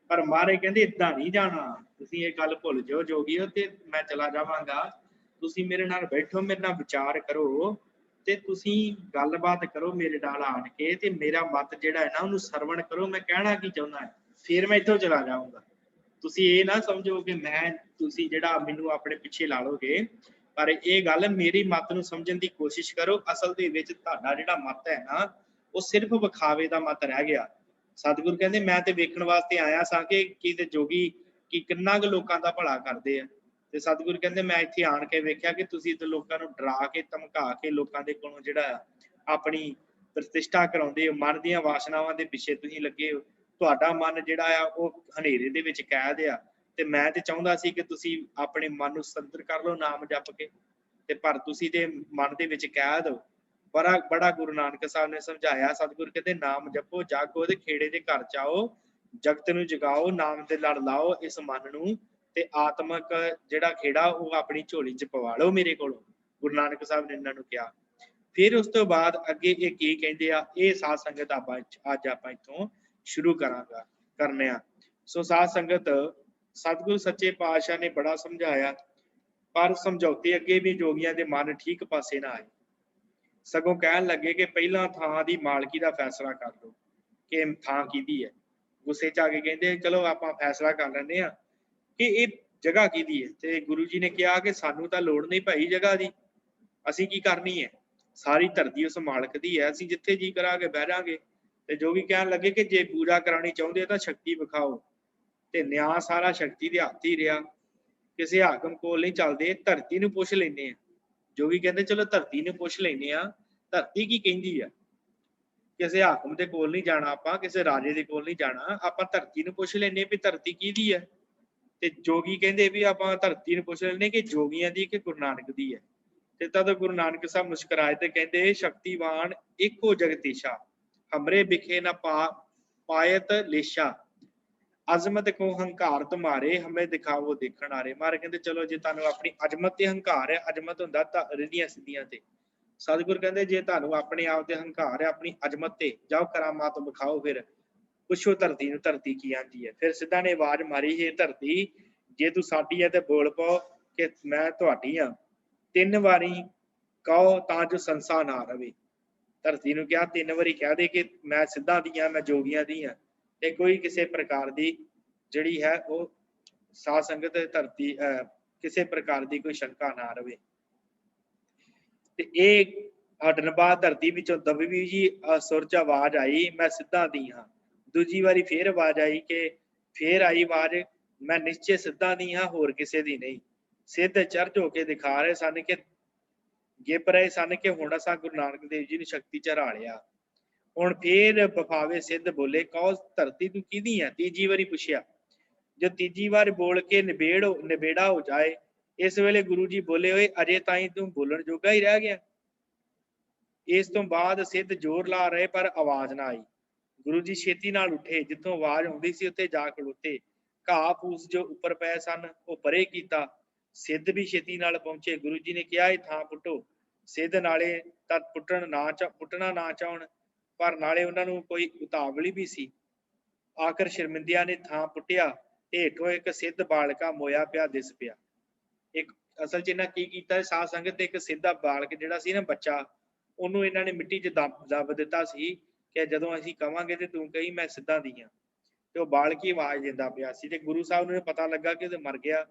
ਪਰ ਮਹਾਰਾਜ ਕਹਿੰਦੇ ਏਦਾਂ ਨਹੀਂ ਜਾਣਾ, ਤੁਸੀਂ ਇਹ ਗੱਲ ਭੁੱਲ ਜਾਓ ਜੋਗੀਓ, ਤੇ ਮੈਂ ਚਲਾ ਜਾਵਾਂਗਾ। ਤੁਸੀਂ ਮੇਰੇ ਨਾਲ ਬੈਠੋ, ਮੇਰੇ ਨਾਲ ਵਿਚਾਰ ਕਰੋ, ਤੇ ਤੁਸੀਂ ਗੱਲਬਾਤ ਕਰੋ ਮੇਰੇ ਨਾਲ ਆਣ ਕੇ, ਤੇ ਮੇਰਾ ਮਤ ਜਿਹੜਾ ਹੈ ਨਾ ਉਹਨੂੰ ਸਰਵਣ ਕਰੋ, ਮੈਂ ਕਹਿਣਾ ਕੀ ਚਾਹੁੰਦਾ ਹੈ, ਫਿਰ ਮੈਂ ਇੱਥੋਂ ਚਲਾ ਜਾਊਂਗਾ। ਤੁਸੀਂ ਇਹ ਨਾ ਸਮਝੋ ਕਿ ਮੈਂ ਤੁਸੀਂ ਜਿਹੜਾ ਮੈਨੂੰ ਆਪਣੇ ਪਿੱਛੇ ਲਾ ਲਓਗੇ, ਪਰ ਇਹ ਗੱਲ ਮੇਰੀ ਮਤ ਨੂੰ ਸਮਝਣ ਦੀ ਕੋਸ਼ਿਸ਼ ਕਰੋ। ਅਸਲ ਦੇ ਵਿੱਚ ਤੁਹਾਡਾ ਜਿਹੜਾ ਮਤ ਹੈ ਨਾ, ਉਹ ਸਿਰਫ ਵਿਖਾਵੇ ਦਾ ਮਤ ਰਹਿ ਗਿਆ। ਸਤਿਗੁਰੂ ਕਹਿੰਦੇ ਮੈਂ ਤੇ ਵੇਖਣ ਵਾਸਤੇ ਆਇਆ ਸਾਂ ਕਿ ਤੇ ਜੋਗੀ ਕਿ ਕਿੰਨਾ ਕੁ ਲੋਕਾਂ ਦਾ ਭਲਾ ਕਰਦੇ ਆ, ਤੇ ਸਤਿਗੁਰੂ ਕਹਿੰਦੇ ਮੈਂ ਇੱਥੇ ਆਣ ਕੇ ਵੇਖਿਆ ਕਿ ਤੁਸੀਂ ਤੇ ਲੋਕਾਂ ਨੂੰ ਡਰਾ ਕੇ ਧਮਕਾ ਕੇ ਲੋਕਾਂ ਦੇ ਕੋਲੋਂ ਜਿਹੜਾ ਆਪਣੀ ਪ੍ਰਤਿਸ਼ਠਾ ਕਰਾਉਂਦੇ ਹੋ, ਮਨ ਦੀਆਂ ਵਾਸ਼ਨਾਵਾਂ ਦੇ ਪਿੱਛੇ ਤੁਸੀਂ ਲੱਗੇ ਹੋ। ਤੁਹਾਡਾ ਮਨ ਜਿਹੜਾ ਆ ਉਹ ਹਨੇਰੇ ਦੇ ਵਿੱਚ ਕੈਦ ਆ, ਤੇ ਮੈਂ ਤੇ ਚਾਹੁੰਦਾ ਸੀ ਕਿ ਤੁਸੀਂ ਆਪਣੇ ਮਨ ਨੂੰ ਸੰਤਰ ਕਰ ਲਓ ਨਾਮ ਜਪ ਕੇ, ਤੇ ਪਰ ਤੁਸੀਂ ਤੇ ਮਨ ਦੇ ਵਿੱਚ ਕੈਦ ਹੋ। ਬੜਾ ਗੁਰੂ ਨਾਨਕ ਸਾਹਿਬ ਨੇ ਸਮਝਾਇਆ। ਸਤਿਗੁਰੂ ਕਹਿੰਦੇ ਨਾਮ ਜਪੋ ਜਾਗੋ ਤੇ ਖੇੜੇ ਦੇ ਘਰ ਚਾਓ, ਜਗਤ ਨੂੰ ਜਗਾਓ ਨਾਮ ਦੇ ਲੜ ਲਾਓ ਇਸ ਮਨ ਨੂੰ, ਤੇ ਆਤਮਕ ਜਿਹੜਾ ਖੇੜਾ ਉਹ ਆਪਣੀ ਝੋਲੀ ਚ ਪਵਾ ਲਓ ਮੇਰੇ ਕੋਲੋਂ। ਗੁਰੂ ਨਾਨਕ ਸਾਹਿਬ ਨੇ ਇਹਨਾਂ ਨੂੰ ਕਿਹਾ। ਫਿਰ ਉਸ ਤੋਂ ਬਾਅਦ ਅੱਗੇ ਇਹ ਕੀ ਕਹਿੰਦੇ ਆ, ਇਹ ਸਾਧ ਸੰਗਤ ਅੱਜ ਆਪਾਂ ਇੱਥੋਂ ਸ਼ੁਰੂ ਕਰਨੇ ਆ। ਸੋ ਸਾਧ ਸੰਗਤ ਸਤਿਗੁਰੂ ਸੱਚੇ ਪਾਤਸ਼ਾਹ ਨੇ ਬੜਾ ਸਮਝਾਇਆ, ਪਰ ਸਮਝੌਤੇ ਅੱਗੇ ਵੀ ਜੋਗੀਆਂ ਦੇ ਮਨ ਠੀਕ ਪਾਸੇ ਨਾ ਆਏ। ਸਗੋਂ ਕਹਿਣ ਲੱਗੇ ਕਿ ਪਹਿਲਾਂ ਥਾਂ ਦੀ ਮਾਲਕੀ ਦਾ ਫੈਸਲਾ ਕਰ ਲਓ ਕਿ ਥਾਂ ਕਿਹਦੀ ਹੈ। ਗੁੱਸੇ ਚ ਆ ਕੇ ਕਹਿੰਦੇ ਚਲੋ ਆਪਾਂ ਫੈਸਲਾ ਕਰ ਲੈਂਦੇ ਆ ਕਿ ਇਹ ਜਗ੍ਹਾ ਕਿਹਦੀ ਹੈ। ਤੇ ਗੁਰੂ ਜੀ ਨੇ ਕਿਹਾ ਕਿ ਸਾਨੂੰ ਤਾਂ ਲੋੜ ਨਹੀਂ ਭਾਈ ਜਗ੍ਹਾ ਦੀ, ਅਸੀਂ ਕੀ ਕਰਨੀ ਹੈ, ਸਾਰੀ ਧਰਤੀ ਉਸ ਮਾਲਕ ਦੀ ਹੈ, ਅਸੀਂ ਜਿੱਥੇ ਜੀ ਕਰਾਂਗੇ ਬਹਿ ਜਾਾਂਗੇ। ਤੇ ਜੋਗੀ ਕਹਿਣ ਲੱਗੇ ਕਿ ਜੇ ਪੂਜਾ ਕਰਾਉਣੀ ਚਾਹੁੰਦੇ ਤਾਂ ਸ਼ਕਤੀ ਵਿਖਾਓ, ਤੇ ਨਿਆਂ ਸਾਰਾ ਸ਼ਕਤੀ ਦੇ ਹੱਥ ਹੀ ਰਿਹਾ, ਕਿਸੇ ਹਾਕਮ ਕੋਲ ਨਹੀਂ ਚੱਲਦੇ, ਧਰਤੀ ਨੂੰ ਪੁੱਛ ਲੈਂਦੇ ਆ। ਜੋਗੀ ਕਹਿੰਦੇ ਚਲੋ ਧਰਤੀ ਨੂੰ ਪੁੱਛ ਲੈਂਦੇ ਆ, ਧਰਤੀ ਕੀ ਕਹਿੰਦੀ ਆ। ਕਿਸੇ ਹਾਕਮ ਦੇ ਕੋਲ ਨਹੀਂ ਜਾਣਾ, ਆਪਾਂ ਕਿਸੇ ਰਾਜੇ ਦੇ ਕੋਲ ਨਹੀਂ ਜਾਣਾ, ਆਪਾਂ ਧਰਤੀ ਨੂੰ ਪੁੱਛ ਲੈਂਦੇ ਵੀ ਧਰਤੀ ਕਿਹਦੀ ਹੈ। ਤੇ ਜੋਗੀ ਕਹਿੰਦੇ ਵੀ ਆਪਾਂ ਧਰਤੀ ਨੂੰ ਪੁੱਛ ਲੈਂਦੇ ਕਿ ਜੋਗੀਆਂ ਦੀ ਕਿ ਗੁਰੂ ਨਾਨਕ ਦੀ ਹੈ। ਤੇ ਤਦ ਗੁਰੂ ਨਾਨਕ ਸਾਹਿਬ ਮੁਸਕਰਾਏ ਤੇ ਕਹਿੰਦੇ ਸ਼ਕਤੀਵਾਨ ਇੱਕੋ ਜਗਤੀਸ਼ਾ, ਹਮਰੇ ਵਿਖੇ ਨਾ ਪਾਇਤ ਲੇਸ਼ਾ, ਅਜ਼ਮਤ ਕੋ ਹੰਕਾਰ ਤੁਮਾਰੇ ਹਮੇ ਦਿਖਾਵੋ ਦੇਖਣ ਆਰੇ। ਮਾਰੇ ਕਹਿੰਦੇ ਚਲੋ ਜੇ ਤੁਹਾਨੂੰ ਆਪਣੀ ਅਜ਼ਮਤ ਤੇ ਹੰਕਾਰ ਹੈ, ਅਜ਼ਮਤ ਹੁੰਦਾ ਤਾਂ ਰਿਧੀਆਂ ਸਿੱਧੀਆਂ ਤੇ, ਸਤਿਗੁਰ ਕਹਿੰਦੇ ਜੇ ਤੁਹਾਨੂੰ ਆਪਣੇ ਆਪ ਤੇ ਹੰਕਾਰ ਹੈ, ਆਪਣੀ ਅਜ਼ਮਤ ਤੇ ਜਾਓ ਕਰਾਮਾਤ ਵਿਖਾਓ, ਫਿਰ ਪੁੱਛੋ ਧਰਤੀ ਨੂੰ ਧਰਤੀ ਕੀ ਆਂਦੀ ਹੈ। ਫਿਰ ਸਿੱਧਾ ਨੇ ਆਵਾਜ਼ ਮਾਰੀ, ਇਹ ਧਰਤੀ ਜੇ ਤੂੰ ਸਾਡੀ ਹੈ ਤੇ ਬੋਲ ਪਾਓ ਕਿ ਮੈਂ ਤੁਹਾਡੀ ਹਾਂ, 3 ਵਾਰੀ ਕਹੋ ਤਾਂ ਜੋ ਸੰਸਾ ਨਾ ਰਵੇ। ਧਰਤੀ ਨੂੰ ਕਿਹਾ 3 ਵਾਰੀ ਕਹਿ ਦੇ ਕਿ ਮੈਂ ਸਿੱਧਾਂ ਦੀ ਹਾਂ, ਮੈਂ ਜੋਗੀਆਂ ਦੀ ਹਾਂ, ਤੇ ਕੋਈ ਕਿਸੇ ਪ੍ਰਕਾਰ ਦੀ ਜਿਹੜੀ ਹੈ ਉਹ ਸਾਧ ਸੰਗਤ ਧਰਤੀ ਕਿਸੇ ਪ੍ਰਕਾਰ ਦੀ ਕੋਈ ਸ਼ੰਕਾ ਨਾ ਰਵੇ। ਤੇ ਇਹ ਹਟਣ ਬਾਅਦ ਧਰਤੀ ਵਿੱਚੋਂ ਦਬੀ ਜੀ ਸੁਰ ਚ ਆਵਾਜ਼ ਆਈ, ਮੈਂ ਸਿੱਧਾਂ ਦੀ ਹਾਂ। ਦੂਜੀ ਵਾਰੀ ਫੇਰ ਆਵਾਜ਼ ਆਈ ਕਿ ਫੇਰ ਆਈ ਆਵਾਜ਼, ਮੈਂ ਨਿਸ਼ਚੇ ਸਿੱਧਾਂ ਦੀ ਹਾਂ, ਹੋਰ ਕਿਸੇ ਦੀ ਨਹੀਂ। ਸਿੱਧ ਚਰਜ ਹੋ ਕੇ ਦਿਖਾ ਰਹੇ ਸਨ ਕਿ ਗਿਪ ਰਹੇ ਸਨ ਕਿ ਹੁਣ ਅਸਾਂ ਗੁਰੂ ਨਾਨਕ ਦੇਵ ਜੀ ਨੂੰ ਸ਼ਕਤੀ ਚ ਹਰਾ ਲਿਆ। ਹੁਣ ਫੇਰ ਬਫਾਵੇ ਸਿੱਧ ਬੋਲੇ, ਕਹੋ ਧਰਤੀ ਤੂੰ ਕਿਹਦੀ ਹੈ। ਤੀਜੀ ਵਾਰੀ ਪੁੱਛਿਆ, ਜੋ ਤੀਜੀ ਵਾਰ ਬੋਲ ਕੇ ਨਿਬੇੜਾ ਹੋ ਜਾਏ, ਇਸ ਵੇਲੇ ਗੁਰੂ ਜੀ ਬੋਲੇ, ਹੋਏ ਅਜੇ ਤਾਈਂ ਤੂੰ ਬੋਲਣ ਜੋਗਾ ਹੀ ਰਹਿ ਗਿਆ। ਇਸ ਤੋਂ ਬਾਅਦ ਸਿੱਧ ਜ਼ੋਰ ਲਾ ਰਹੇ ਪਰ ਆਵਾਜ਼ ਨਾ ਆਈ। ਗੁਰੂ ਜੀ ਛੇਤੀ ਨਾਲ ਉੱਠੇ, ਜਿੱਥੋਂ ਆਵਾਜ਼ ਆਉਂਦੀ ਸੀ ਉੱਥੇ ਜਾ ਖਲੋਤੇ। ਘਾਹ ਫੂਸ ਜੋ ਉੱਪਰ ਪਏ ਸਨ ਉਹ ਪਰੇ ਕੀਤਾ। ਸਿੱਧ ਵੀ ਛੇਤੀ ਨਾਲ ਪਹੁੰਚੇ। ਗੁਰੂ ਜੀ ਨੇ ਕਿਹਾ ਇਹ ਥਾਂ ਪੁੱਟੋ। ਸਿੱਧ ਨਾਲੇ ਤਾਂ ਪੁੱਟਣਾ ਨਾ ਚਾਹੁਣ, ਪਰ ਨਾਲੇ ਉਹਨਾਂ ਨੂੰ ਕੋਈ ਉਤਾਵਲੀ ਵੀ ਸੀ। ਆਖਰ ਸ਼ਰਮਿੰਦਿਆਂ ਨੇ ਥਾਂ ਪੁੱਟਿਆ ਤੇ ਹੇਠੋਂ ਇੱਕ ਸਿੱਧ ਬਾਲਕਾ ਮੋਇਆ ਪਿਆ ਦਿਸ ਪਿਆ। ਇੱਕ ਅਸਲ ਚ ਇਹਨਾਂ ਕੀ ਕੀਤਾ, ਸਾਧ ਸੰਗਤ ਤੇ ਇੱਕ ਸਿੱਧਾ ਬਾਲਕ ਜਿਹੜਾ ਸੀ ਨਾ ਬੱਚਾ, ਉਹਨੂੰ ਇਹਨਾਂ ਨੇ ਮਿੱਟੀ ਚ ਦੱਬ ਦਿੱਤਾ ਸੀ ਕਿ ਜਦੋਂ ਅਸੀਂ ਕਵਾਂਗੇ ਤੇ ਤੂੰ ਕਹੀ ਮੈਂ ਸਿੱਧਾਂ ਦੀ ਹਾਂ। ਤੇ ਉਹ ਬਾਲਕ ਹੀ ਆਵਾਜ਼ ਦਿੰਦਾ ਪਿਆ ਸੀ। ਤੇ ਗੁਰੂ ਸਾਹਿਬ ਨੂੰ ਪਤਾ ਲੱਗਾ ਕਿ ਉਹ ਮਰ ਗਿਆ।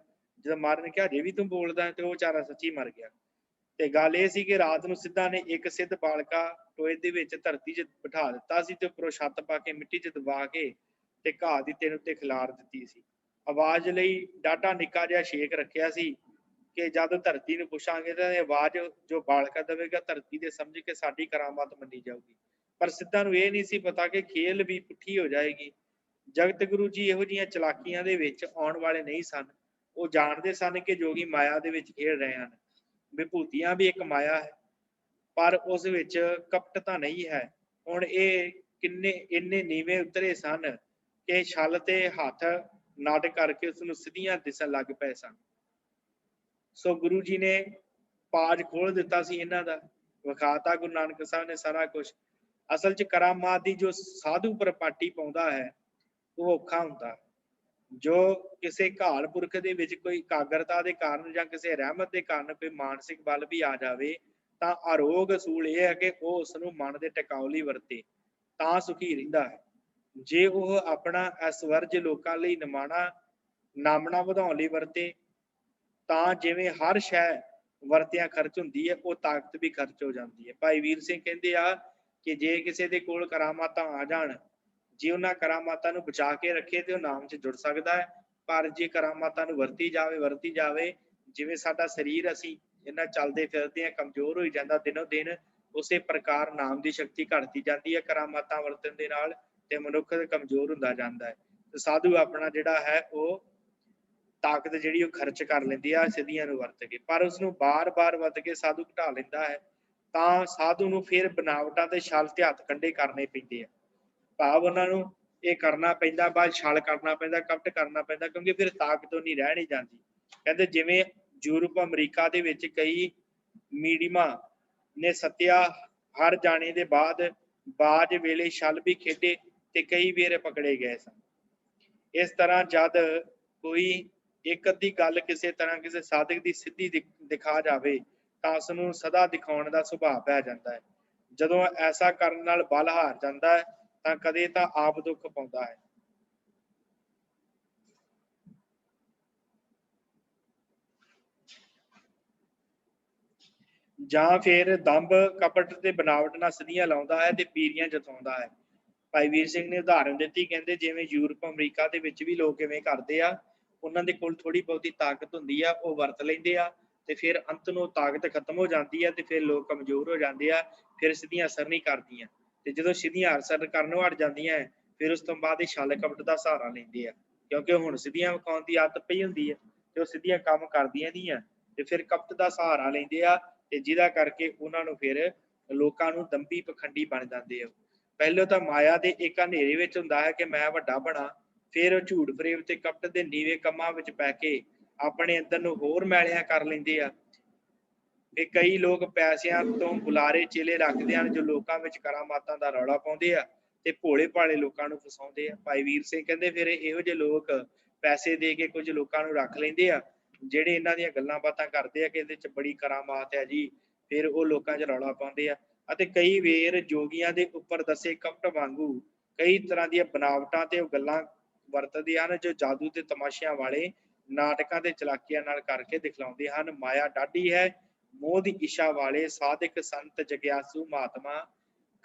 ਜਦੋਂ ਮਾਰਨ ਨੇ ਕਿਹਾ ਜੇ ਵੀ ਤੂੰ ਬੋਲਦਾ, ਤੇ ਉਹ ਵਿਚਾਰਾ ਸੱਚੀ ਮਰ ਗਿਆ। ਤੇ ਗੱਲ ਇਹ ਸੀ ਕਿ ਰਾਤ ਨੂੰ ਸਿੱਧਾ ਨੇ ਇੱਕ ਸਿੱਧ ਬਾਲਕਾ ਟੋਏ ਦੇ ਵਿੱਚ ਧਰਤੀ 'ਚ ਬਿਠਾ ਦਿੱਤਾ ਸੀ, ਤੇ ਉੱਪਰੋਂ ਛੱਤ ਪਾ ਕੇ ਮਿੱਟੀ 'ਚ ਦਬਾ ਕੇ ਤੇ ਘਾਹ ਦੀ ਤਿੰਨ ਉੱਤੇ ਖਿਲਾਰ ਦਿੱਤੀ ਸੀ। ਆਵਾਜ਼ ਲਈ ਡਾਢਾ ਨਿੱਕਾ ਜਿਹਾ ਛੇਕ ਰੱਖਿਆ ਸੀ ਕਿ ਜਦ ਧਰਤੀ ਨੂੰ ਪੁੱਛਾਂਗੇ ਤਾਂ ਆਵਾਜ਼ ਜੋ ਬਾਲਕਾ ਦੇਵੇਗਾ ਧਰਤੀ ਦੇ ਸਮਝ ਕੇ ਸਾਡੀ ਕਰਾਮਾਤ ਮੰਨੀ ਜਾਊਗੀ। ਪਰ ਸਿੱਧਾ ਨੂੰ ਇਹ ਨਹੀਂ ਸੀ ਪਤਾ ਕਿ ਖੇਲ ਵੀ ਪੁੱਠੀ ਹੋ ਜਾਏਗੀ। ਜਗਤ ਗੁਰੂ ਜੀ ਇਹੋ ਜਿਹੀਆਂ ਚਲਾਕੀਆਂ ਦੇ ਵਿੱਚ ਆਉਣ ਵਾਲੇ ਨਹੀਂ ਸਨ। ਉਹ ਜਾਣਦੇ ਸਨ ਕਿ ਜੋਗੀ ਮਾਇਆ ਦੇ ਵਿੱਚ ਖੇਡ ਰਹੇ ਹਨ। ਵਿਭੂਤੀਆਂ ਵੀ ਇੱਕ ਮਾਇਆ ਹੈ, ਪਰ ਉਸ ਵਿੱਚ ਕਪਟਤਾ ਨਹੀਂ ਹੈ। ਹੁਣ ਇਹ ਇੰਨੇ ਨੀਵੇਂ ਉਤਰੇ ਸਨ ਕਿ ਛਲ ਤੇ ਹੱਥ ਨੱਡ ਕਰਕੇ ਉਸਨੂੰ ਸਿੱਧੀਆਂ ਦਿਸਣ ਲੱਗ ਪਏ ਸਨ। ਸੋ ਗੁਰੂ ਜੀ ਨੇ ਪਾਜ ਖੋਲ ਦਿੱਤਾ ਸੀ ਇਹਨਾਂ ਦਾ, ਵਿਖਾਤਾ ਗੁਰੂ ਨਾਨਕ ਸਾਹਿਬ ਨੇ ਸਾਰਾ ਕੁਝ। ਅਸਲ 'ਚ ਕਰਾਮਾਤ ਦੀ ਜੋ ਸਾਧੂ ਪਰਪਾਟੀ ਪਾਉਂਦਾ ਹੈ ਉਹ ਔਖਾ ਹੁੰਦਾ। जो किसी घाल पुरख दे विच कोई एकाग्रता के कारण या किसी रहमत के कारण कोई मानसिक बल भी आ जाए तो आरोग असूल यह है कि वह उसनों मन के टिकाऊ लई वरते तां सुखी रहिंदा है। जे वह अपना ऐश्वर्य लोकां लई निमाणा नामना वधाउण लई वरते तां जिवें हर शै वरतियां खर्च हुंदी है वो ताकत भी खर्च हो जाती है। भाई वीर सिंह कहते आ कि जे किसी दे कोल करामातां आ जाण जे उन्हां करामातां नूं बचा के रखे तो नाम च जुड़ सकता है, पर जे करामातां नूं वरती जावे जिवें साडा शरीर असीं इन्हां चलदे फिरदे आ कमजोर होई जांदा दिनों दिन उसे प्रकार नाम की शक्ति घटती जाती है करामातां वरतन दे नाल ते मनुख कमजोर हुंदा जांदा है। ते साधु अपना जिहड़ा है वो ताकत जिहड़ी वो खर्च कर लैंदी आ सिद्धियां नूं वरत के, पर उसनूं बार-बार वरत के साधु घटा लैंदा है तां साधु नूं फिर बनावटां ते छल ते हत्थ कंडे करने पैंदे आ। भाव उन्होंने ये करना पैंदा बाद छल करना पैंदा कपट करना पैंदा क्योंकि फिर ताकत उन्नी रह नहीं जाती। कहते जिवें यूरोप अमरीका दे विच कई मीडियमा ने सत्या हर जाने के बाद बाज वेले छल भी खेडे ते कई वेर पकड़े गए सन। इस तरह जद कोई एक अद्धी गल किसी तरह किसी साधक की सिद्धि दिखा जाए तो उसनूं सदा दिखाउण दा सुभाव पै जाता है। जदों ऐसा करन नाल बल हार जाता है तो कदे तो आप दुख पाउंदा है। ਜਾਂ फिर दंभ कपट ते बनावट नाल सिद्धियां लाउंदा है ते पीरियां जताउंदा है। भाई वीर सिंह ने उदाहरण दी कहते जिवें यूरोप अमरीका दे विच भी लोग इवें करदे आ उन्हां दे कोल थोड़ी बहुती ताकत हुंदी आ वो वरत लैंदे आ ते फिर अंत नूं ताकत खत्म हो जाती है ते फिर लोग कमजोर हो जाते आ फिर सिद्धियां असर नहीं करदियां ते जदों सिद्धियां असर करनों हट जांदियां फिर उस तो बाद छल कपट दा सहारा लैंदे आ क्योंकि हुण सिद्धियां विखाउण दी आदत पई हुंदी है ते वो सिद्धियां काम करदियां नहीं आ ते फिर कपट दा सहारा लैंदे आ ते जिहदा करके उन्हां नूं फिर लोकां नूं दंभी पखंडी बन जांदे आ। ਪਹਿਲੋਂ ਤਾਂ ਮਾਇਆ ਦੇ ਇੱਕ ਹਨੇਰੇ ਵਿੱਚ ਹੁੰਦਾ ਹੈ ਕਿ ਮੈਂ ਵੱਡਾ ਬਣਾ ਫਿਰ ਉਹ ਝੂਠ ਫਰੇਬ ਤੇ ਕਪਟ ਦੇ ਨੀਵੇਂ ਕੰਮਾਂ ਵਿੱਚ ਪੈ ਕੇ ਆਪਣੇ ਅੰਦਰ ਨੂੰ ਹੋਰ ਮੈਲਿਆ ਕਰ ਲੈਂਦੇ ਆ। ਇਹ ਕਈ ਲੋਕ ਪੈਸਿਆਂ ਤੋਂ ਬੁਲਾਰੇ ਚੇਲੇ ਰੱਖਦੇ ਹਨ ਜੋ ਲੋਕਾਂ ਵਿੱਚ ਕਰਾਮਾਤਾਂ ਦਾ ਰੌਲਾ ਪਾਉਂਦੇ ਆ ਤੇ ਭੋਲੇ ਭਾਲੇ ਲੋਕਾਂ ਨੂੰ ਫਸਾਉਂਦੇ ਆ। ਭਾਈ ਵੀਰ ਸਿੰਘ ਕਹਿੰਦੇ ਫਿਰ ਇਹੋ ਜਿਹੇ ਲੋਕ ਪੈਸੇ ਦੇ ਕੇ ਕੁਝ ਲੋਕਾਂ ਨੂੰ ਰੱਖ ਲੈਂਦੇ ਆ ਜਿਹੜੇ ਇਹਨਾਂ ਦੀਆਂ ਗੱਲਾਂ ਬਾਤਾਂ ਕਰਦੇ ਆ ਕਿ ਇਹਦੇ ਚ ਬੜੀ ਕਰਾਮਾਤ ਹੈ ਜੀ ਫਿਰ ਉਹ ਲੋਕਾਂ 'ਚ ਰੌਲਾ ਪਾਉਂਦੇ ਆ ਅਤੇ ਕਈ ਵੇਰ ਜੋਗੀਆਂ ਦੇ ਉੱਪਰ ਦੱਸੇ ਕਪਟ ਵਾਂਗੂ ਕਈ ਤਰ੍ਹਾਂ ਦੀਆਂ ਬਣਾਵਟਾਂ ਤੇ ਉਹ ਗੱਲਾਂ ਵਰਤਦੇ ਹਨ ਜੋ ਜਾਦੂ ਤੇ ਤਮਾਸ਼ਿਆਂ ਵਾਲੇ ਨਾਟਕਾਂ ਤੇ ਚਲਾਕੀਆਂ ਨਾਲ ਕਰਕੇ ਦਿਖਲਾਉਂਦੇ ਹਨ। ਮਾਇਆ ਡਾਢੀ ਹੈ ਮੋਹ ਦੀ ਇੱਛਾ ਵਾਲੇ ਸਾਧਕ ਸੰਤ ਜਗਿਆਸੂ ਮਹਾਤਮਾ